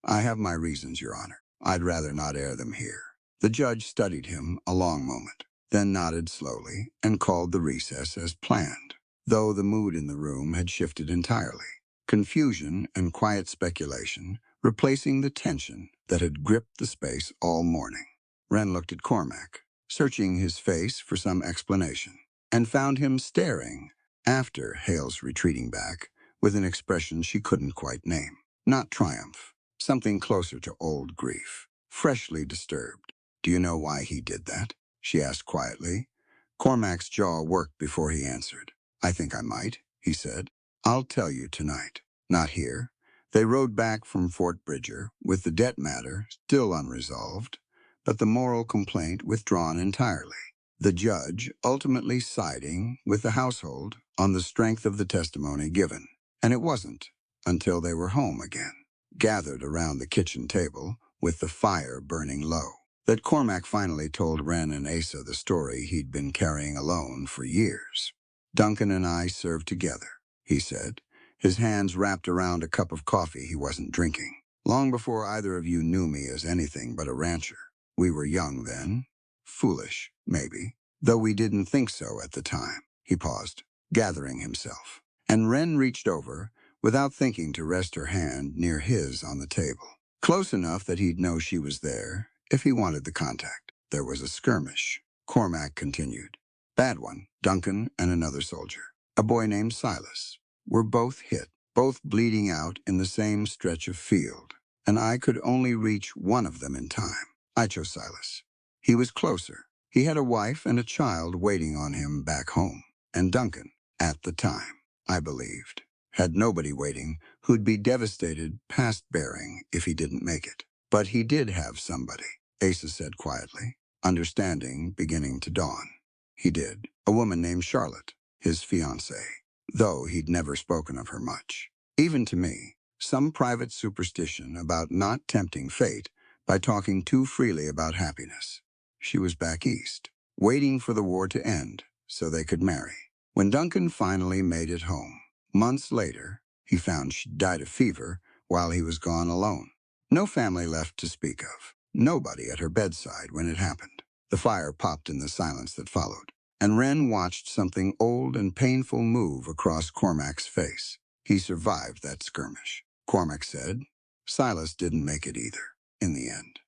I have my reasons, Your Honor. I'd rather not air them here. The judge studied him a long moment, then nodded slowly and called the recess as planned, though the mood in the room had shifted entirely. Confusion and quiet speculation replacing the tension that had gripped the space all morning. Wren looked at Cormac, searching his face for some explanation, and found him staring after Hale's retreating back with an expression she couldn't quite name. Not triumph, something closer to old grief, freshly disturbed. Do you know why he did that? She asked quietly. Cormac's jaw worked before he answered. I think I might, he said. I'll tell you tonight. Not here. They rode back from Fort Bridger with the debt matter still unresolved, but the moral complaint withdrawn entirely. The judge ultimately siding with the household on the strength of the testimony given. And it wasn't until they were home again, gathered around the kitchen table with the fire burning low, that Cormac finally told Wren and Asa the story he'd been carrying alone for years. Duncan and I served together, he said, his hands wrapped around a cup of coffee he wasn't drinking. Long before either of you knew me as anything but a rancher. We were young then, foolish, maybe, though we didn't think so at the time. He paused, gathering himself, and Wren reached over, without thinking, to rest her hand near his on the table, close enough that he'd know she was there if he wanted the contact. There was a skirmish. Cormac continued. Bad one. Duncan and another soldier, a boy named Silas, were both hit, both bleeding out in the same stretch of field, and I could only reach one of them in time. I chose Silas. He was closer. He had a wife and a child waiting on him back home. And Duncan, at the time, I believed, had nobody waiting who'd be devastated past bearing if he didn't make it. But he did have somebody, Asa said quietly, understanding beginning to dawn. He did. A woman named Charlotte, his fiancée, though he'd never spoken of her much. Even to me, some private superstition about not tempting fate by talking too freely about happiness. She was back east, waiting for the war to end so they could marry. When Duncan finally made it home, months later, he found she'd died of fever while he was gone alone. No family left to speak of. Nobody at her bedside when it happened. The fire popped in the silence that followed, and Wren watched something old and painful move across Cormac's face. He survived that skirmish, Cormac said. Silas didn't make it either, in the end.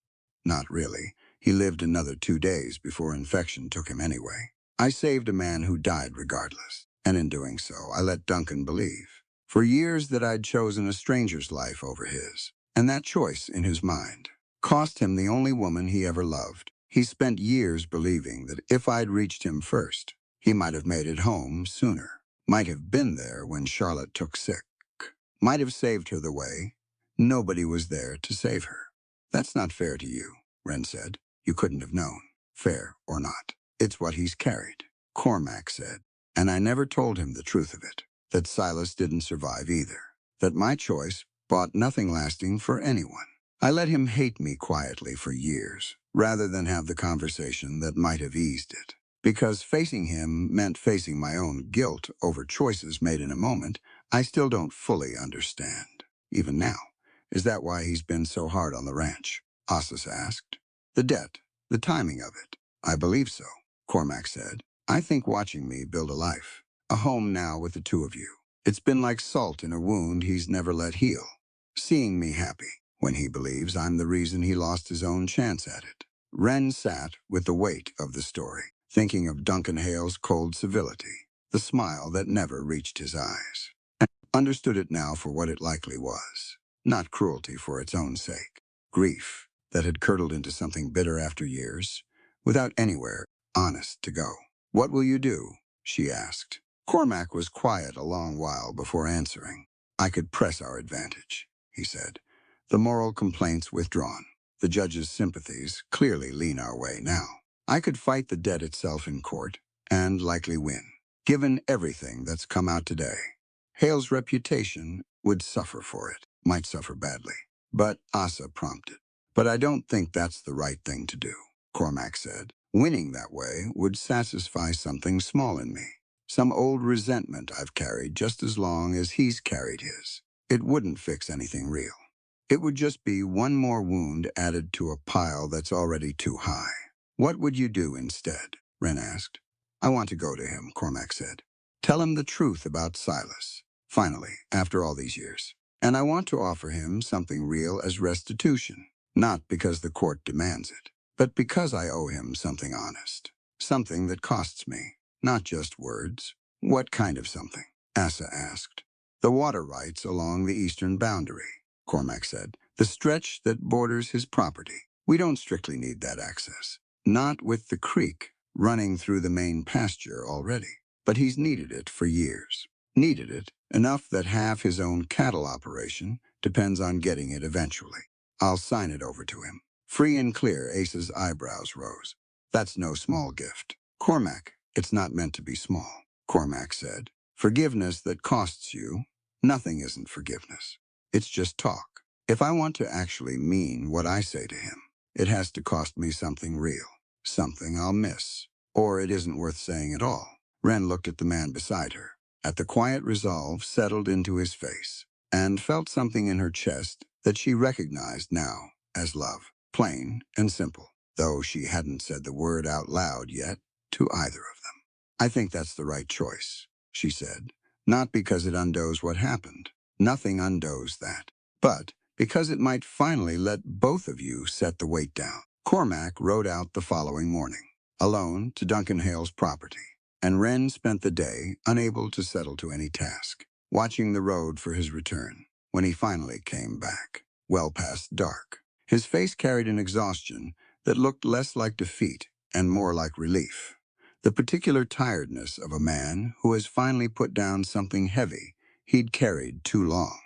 Not really. He lived another 2 days before infection took him anyway. I saved a man who died regardless, and in doing so, I let Duncan believe, for years, that I'd chosen a stranger's life over his, and that choice in his mind cost him the only woman he ever loved. He spent years believing that if I'd reached him first, he might have made it home sooner, might have been there when Charlotte took sick, might have saved her the way nobody was there to save her. That's not fair to you, Wren said. You couldn't have known, fair or not. It's what he's carried, Cormac said. And I never told him the truth of it, that Silas didn't survive either, that my choice bought nothing lasting for anyone. I let him hate me quietly for years, rather than have the conversation that might have eased it. Because facing him meant facing my own guilt over choices made in a moment I still don't fully understand, even now. Is that why he's been so hard on the ranch? Ossus asked. The debt, the timing of it. I believe so, Cormac said. I think watching me build a life, a home now with the two of you. It's been like salt in a wound he's never let heal. Seeing me happy, when he believes I'm the reason he lost his own chance at it. Wren sat with the weight of the story, thinking of Duncan Hale's cold civility, the smile that never reached his eyes. And understood it now for what it likely was, not cruelty for its own sake. Grief that had curdled into something bitter after years, without anywhere honest to go. What will you do? She asked. Cormac was quiet a long while before answering. I could press our advantage, he said. The moral complaints withdrawn. The judge's sympathies clearly lean our way now. I could fight the debt itself in court, and likely win, given everything that's come out today. Hale's reputation would suffer for it, might suffer badly. But Asa prompted. But I don't think that's the right thing to do, Cormac said. Winning that way would satisfy something small in me, some old resentment I've carried just as long as he's carried his. It wouldn't fix anything real. It would just be one more wound added to a pile that's already too high. What would you do instead? Wren asked. I want to go to him, Cormac said. Tell him the truth about Silas, finally, after all these years. And I want to offer him something real as restitution, not because the court demands it, but because I owe him something honest, something that costs me, not just words. What kind of something? Asa asked. The water rights along the eastern boundary, Cormac said. The stretch that borders his property. We don't strictly need that access. Not with the creek running through the main pasture already. But he's needed it for years. Needed it enough that half his own cattle operation depends on getting it eventually. I'll sign it over to him. Free and clear, Asa's eyebrows rose. That's no small gift. Cormac, it's not meant to be small, Cormac said. Forgiveness that costs you, nothing isn't forgiveness. It's just talk. If I want to actually mean what I say to him, it has to cost me something real, something I'll miss, or it isn't worth saying at all. Wren looked at the man beside her, at the quiet resolve settled into his face, and felt something in her chest that she recognized now as love, plain and simple, though she hadn't said the word out loud yet to either of them. I think that's the right choice, she said, not because it undoes what happened. Nothing undoes that. But because it might finally let both of you set the weight down. Cormac rode out the following morning, alone to Duncan Hale's property, and Wren spent the day unable to settle to any task, watching the road for his return. When he finally came back, well past dark, his face carried an exhaustion that looked less like defeat and more like relief. The particular tiredness of a man who has finally put down something heavy he'd carried too long.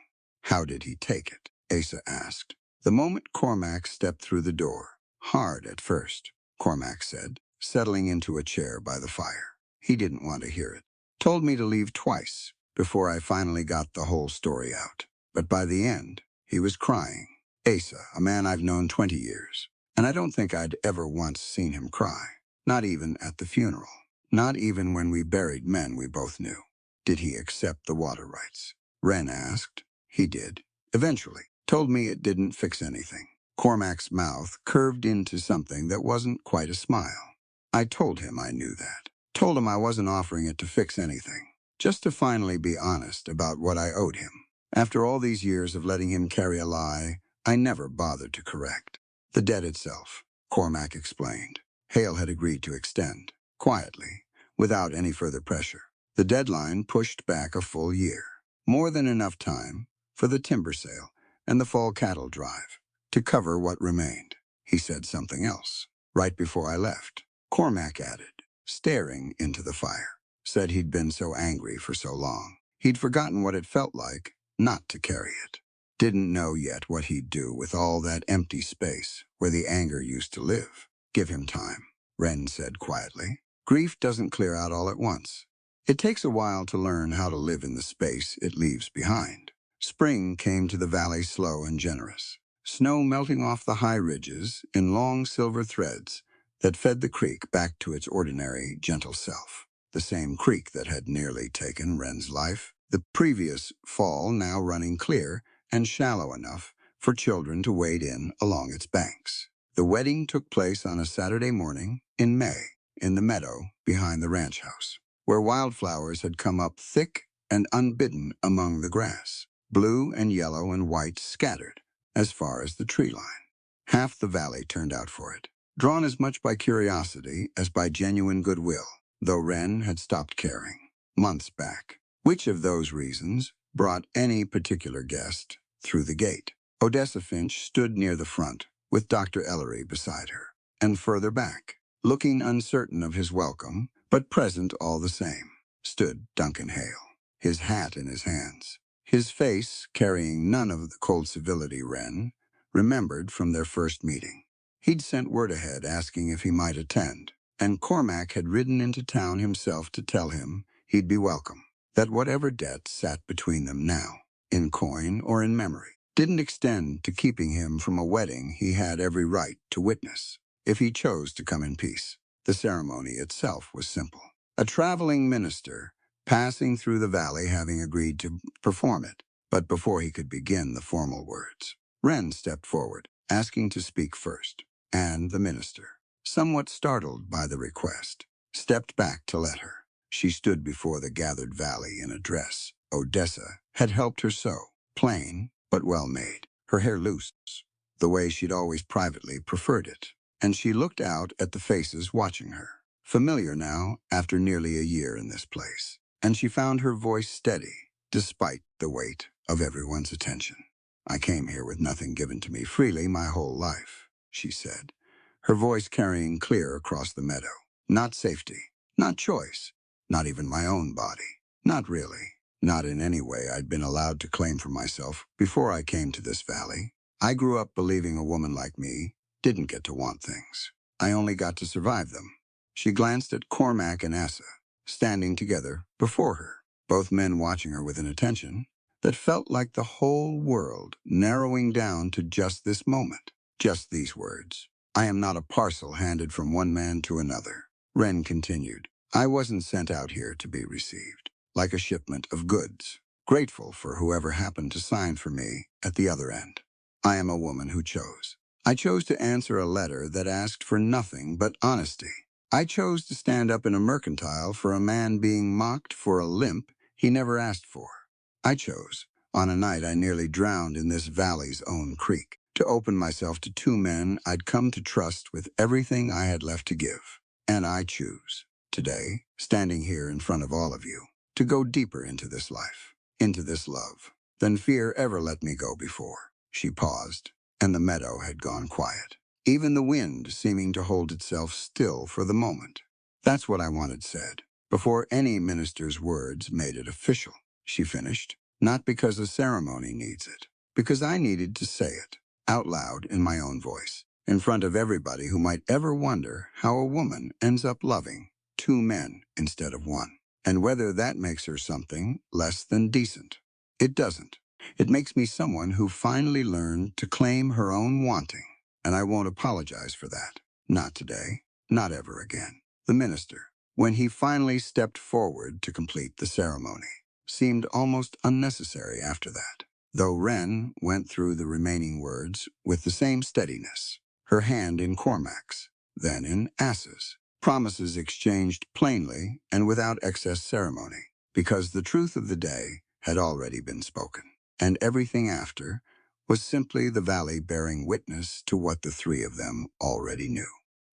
How did he take it? Asa asked. The moment Cormac stepped through the door. Hard at first, Cormac said, settling into a chair by the fire. He didn't want to hear it. Told me to leave twice before I finally got the whole story out. But by the end, he was crying. Asa, a man I've known 20 years, and I don't think I'd ever once seen him cry. Not even at the funeral. Not even when we buried men we both knew. Did he accept the water rights? Wren asked. He did. Eventually. Told me it didn't fix anything. Cormac's mouth curved into something that wasn't quite a smile. I told him I knew that. Told him I wasn't offering it to fix anything. Just to finally be honest about what I owed him. After all these years of letting him carry a lie, I never bothered to correct. The debt itself, Cormac explained. Hale had agreed to extend, quietly, without any further pressure. The deadline pushed back a full year. More than enough time for the timber sale and the fall cattle drive to cover what remained. He said something else. Right before I left, Cormac added, staring into the fire. Said he'd been so angry for so long. He'd forgotten what it felt like not to carry it. Didn't know yet what he'd do with all that empty space where the anger used to live. Give him time, Wren said quietly. Grief doesn't clear out all at once. It takes a while to learn how to live in the space it leaves behind. Spring came to the valley slow and generous. Snow melting off the high ridges in long silver threads that fed the creek back to its ordinary, gentle self. The same creek that had nearly taken Wren's life. The previous fall now running clear and shallow enough for children to wade in along its banks. The wedding took place on a Saturday morning in May in the meadow behind the ranch house, where wildflowers had come up thick and unbidden among the grass, blue and yellow and white scattered as far as the tree line. Half the valley turned out for it, drawn as much by curiosity as by genuine goodwill, though Wren had stopped caring months back. Which of those reasons brought any particular guest through the gate? Odessa Finch stood near the front, with Dr. Ellery beside her, and further back, looking uncertain of his welcome, but present all the same, stood Duncan Hale, his hat in his hands, his face carrying none of the cold civility Wren remembered from their first meeting. He'd sent word ahead asking if he might attend, and Cormac had ridden into town himself to tell him he'd be welcome, that whatever debt sat between them now, in coin or in memory, didn't extend to keeping him from a wedding he had every right to witness, if he chose to come in peace. The ceremony itself was simple. A traveling minister passing through the valley having agreed to perform it, but before he could begin the formal words, Wren stepped forward, asking to speak first, and the minister, somewhat startled by the request, stepped back to let her. She stood before the gathered valley in a dress Odessa had helped her sew, plain but well made, her hair loose, the way she'd always privately preferred it, and she looked out at the faces watching her, familiar now after nearly a year in this place, and she found her voice steady, despite the weight of everyone's attention. I came here with nothing given to me freely my whole life, she said, her voice carrying clear across the meadow. Not safety, not choice, not even my own body. Not really. Not in any way I'd been allowed to claim for myself before I came to this valley. I grew up believing a woman like me didn't get to want things. I only got to survive them. She glanced at Cormac and Asa, standing together before her, both men watching her with an attention that felt like the whole world narrowing down to just this moment, just these words. I am not a parcel handed from one man to another. Wren continued. I wasn't sent out here to be received, like a shipment of goods, grateful for whoever happened to sign for me at the other end. I am a woman who chose. I chose to answer a letter that asked for nothing but honesty. I chose to stand up in a mercantile for a man being mocked for a limp he never asked for. I chose, on a night I nearly drowned in this valley's own creek, to open myself to two men I'd come to trust with everything I had left to give. And I choose, today, standing here in front of all of you, to go deeper into this life, into this love, than fear ever let me go before. She paused, and the meadow had gone quiet, even the wind seeming to hold itself still for the moment. That's what I wanted said, before any minister's words made it official, she finished, not because a ceremony needs it, because I needed to say it, out loud in my own voice, in front of everybody who might ever wonder how a woman ends up loving two men instead of one, and whether that makes her something less than decent. It doesn't. It makes me someone who finally learned to claim her own wanting, and I won't apologize for that. Not today, not ever again. The minister, when he finally stepped forward to complete the ceremony, seemed almost unnecessary after that, though Wren went through the remaining words with the same steadiness, her hand in Cormac's, then in Ass's, promises exchanged plainly and without excess ceremony, because the truth of the day had already been spoken, and everything after was simply the valley bearing witness to what the three of them already knew.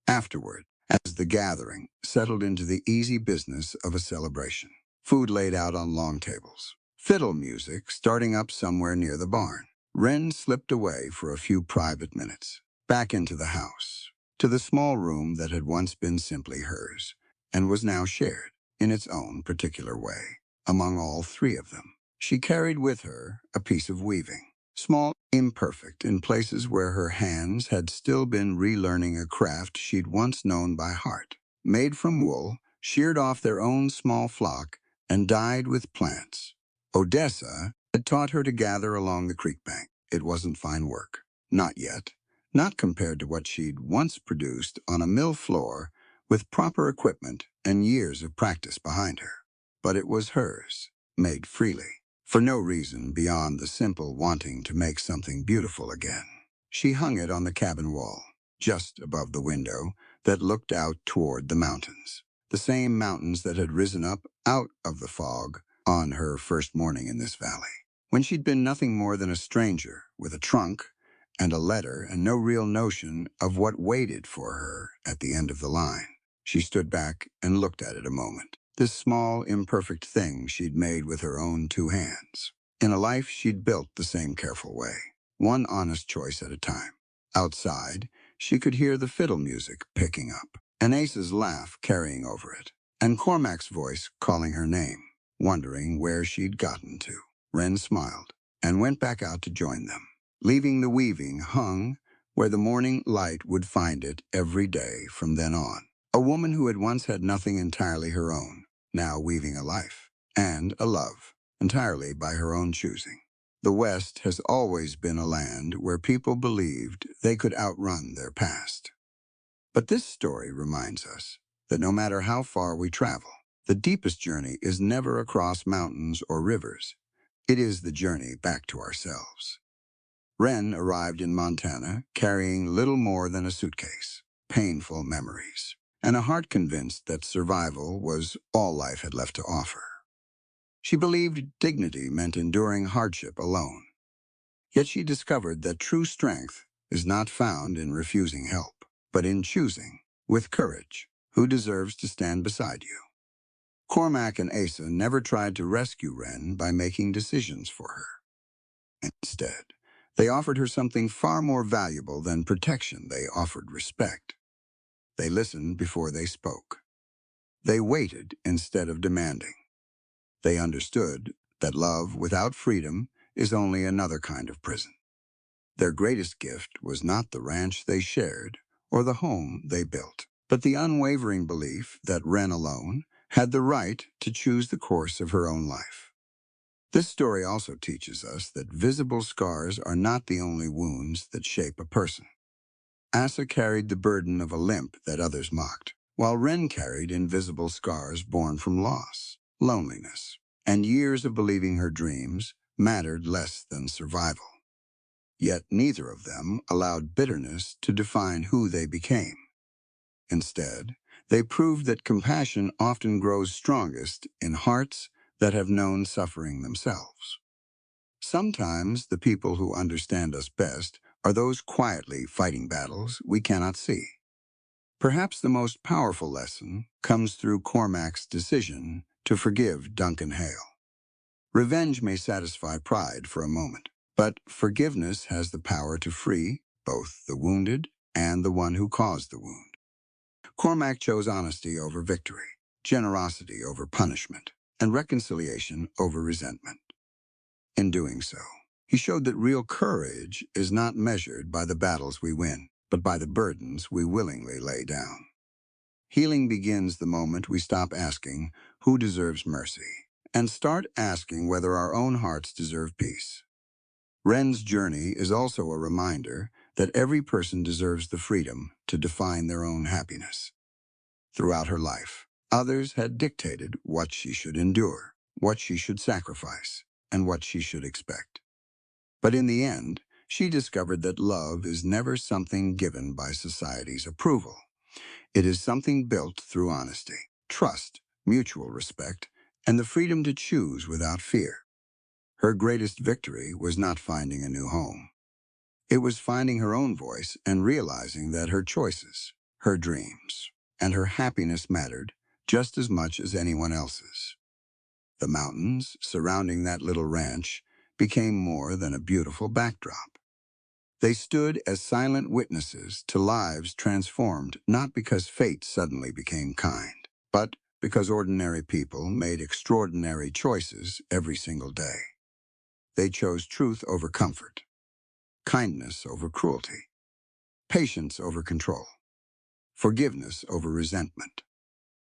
Afterward, as the gathering settled into the easy business of a celebration, food laid out on long tables, fiddle music starting up somewhere near the barn, Wren slipped away for a few private minutes, back into the house, to the small room that had once been simply hers, and was now shared, in its own particular way, among all three of them. She carried with her a piece of weaving, small, imperfect, in places where her hands had still been relearning a craft she'd once known by heart, made from wool, sheared off their own small flock, and dyed with plants. Odessa had taught her to gather along the creek bank. It wasn't fine work. Not yet. Not compared to what she'd once produced on a mill floor with proper equipment and years of practice behind her. But it was hers, made freely, for no reason beyond the simple wanting to make something beautiful again. She hung it on the cabin wall, just above the window that looked out toward the mountains, the same mountains that had risen up out of the fog on her first morning in this valley, when she'd been nothing more than a stranger with a trunk and a letter and no real notion of what waited for her at the end of the line. She stood back and looked at it a moment, this small, imperfect thing she'd made with her own two hands, in a life she'd built the same careful way, one honest choice at a time. Outside, she could hear the fiddle music picking up, and Ace's laugh carrying over it, and Cormac's voice calling her name, wondering where she'd gotten to. Wren smiled and went back out to join them, leaving the weaving hung where the morning light would find it every day from then on. A woman who had once had nothing entirely her own, now weaving a life, and a love, entirely by her own choosing. The West has always been a land where people believed they could outrun their past. But this story reminds us that no matter how far we travel, the deepest journey is never across mountains or rivers. It is the journey back to ourselves. Wren arrived in Montana carrying little more than a suitcase, painful memories, and a heart convinced that survival was all life had left to offer. She believed dignity meant enduring hardship alone. Yet she discovered that true strength is not found in refusing help, but in choosing, with courage, who deserves to stand beside you. Cormac and Asa never tried to rescue Wren by making decisions for her. Instead, they offered her something far more valuable than protection. They offered respect. They listened before they spoke. They waited instead of demanding. They understood that love without freedom is only another kind of prison. Their greatest gift was not the ranch they shared or the home they built, but the unwavering belief that Wren alone had the right to choose the course of her own life. This story also teaches us that visible scars are not the only wounds that shape a person. Asa carried the burden of a limp that others mocked, while Wren carried invisible scars born from loss, loneliness, and years of believing her dreams mattered less than survival. Yet neither of them allowed bitterness to define who they became. Instead, they proved that compassion often grows strongest in hearts that have known suffering themselves. Sometimes the people who understand us best are those quietly fighting battles we cannot see. Perhaps the most powerful lesson comes through Cormac's decision to forgive Duncan Hale. Revenge may satisfy pride for a moment, but forgiveness has the power to free both the wounded and the one who caused the wound. Cormac chose honesty over victory, generosity over punishment, and reconciliation over resentment. In doing so, he showed that real courage is not measured by the battles we win, but by the burdens we willingly lay down. Healing begins the moment we stop asking who deserves mercy and start asking whether our own hearts deserve peace. Ren's journey is also a reminder that every person deserves the freedom to define their own happiness. Throughout her life, others had dictated what she should endure, what she should sacrifice, and what she should expect. But in the end, she discovered that love is never something given by society's approval. It is something built through honesty, trust, mutual respect, and the freedom to choose without fear. Her greatest victory was not finding a new home. It was finding her own voice and realizing that her choices, her dreams, and her happiness mattered just as much as anyone else's. The mountains surrounding that little ranch became more than a beautiful backdrop. They stood as silent witnesses to lives transformed not because fate suddenly became kind, but because ordinary people made extraordinary choices every single day. They chose truth over comfort, kindness over cruelty, patience over control, forgiveness over resentment,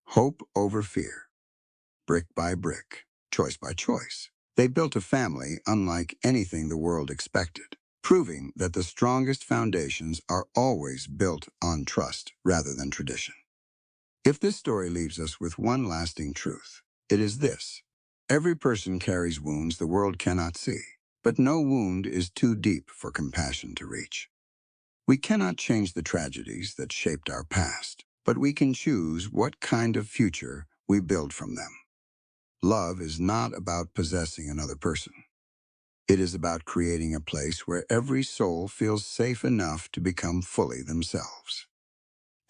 hope over fear. Brick by brick, choice by choice, they built a family unlike anything the world expected, proving that the strongest foundations are always built on trust rather than tradition. If this story leaves us with one lasting truth, it is this: every person carries wounds the world cannot see, but no wound is too deep for compassion to reach. We cannot change the tragedies that shaped our past, but we can choose what kind of future we build from them. Love is not about possessing another person. It is about creating a place where every soul feels safe enough to become fully themselves.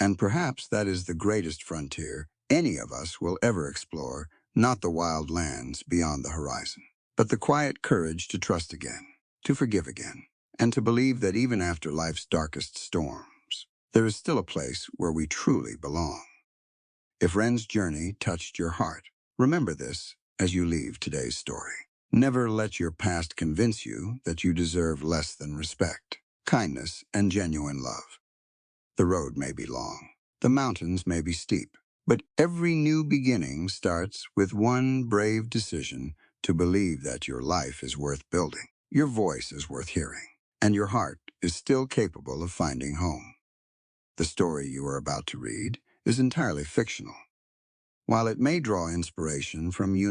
And perhaps that is the greatest frontier any of us will ever explore, not the wild lands beyond the horizon, but the quiet courage to trust again, to forgive again, and to believe that even after life's darkest storms, there is still a place where we truly belong. If Ren's journey touched your heart, remember this as you leave today's story. Never let your past convince you that you deserve less than respect, kindness, and genuine love. The road may be long, the mountains may be steep, but every new beginning starts with one brave decision to believe that your life is worth building, your voice is worth hearing, and your heart is still capable of finding home. The story you are about to read is entirely fictional. While it may draw inspiration from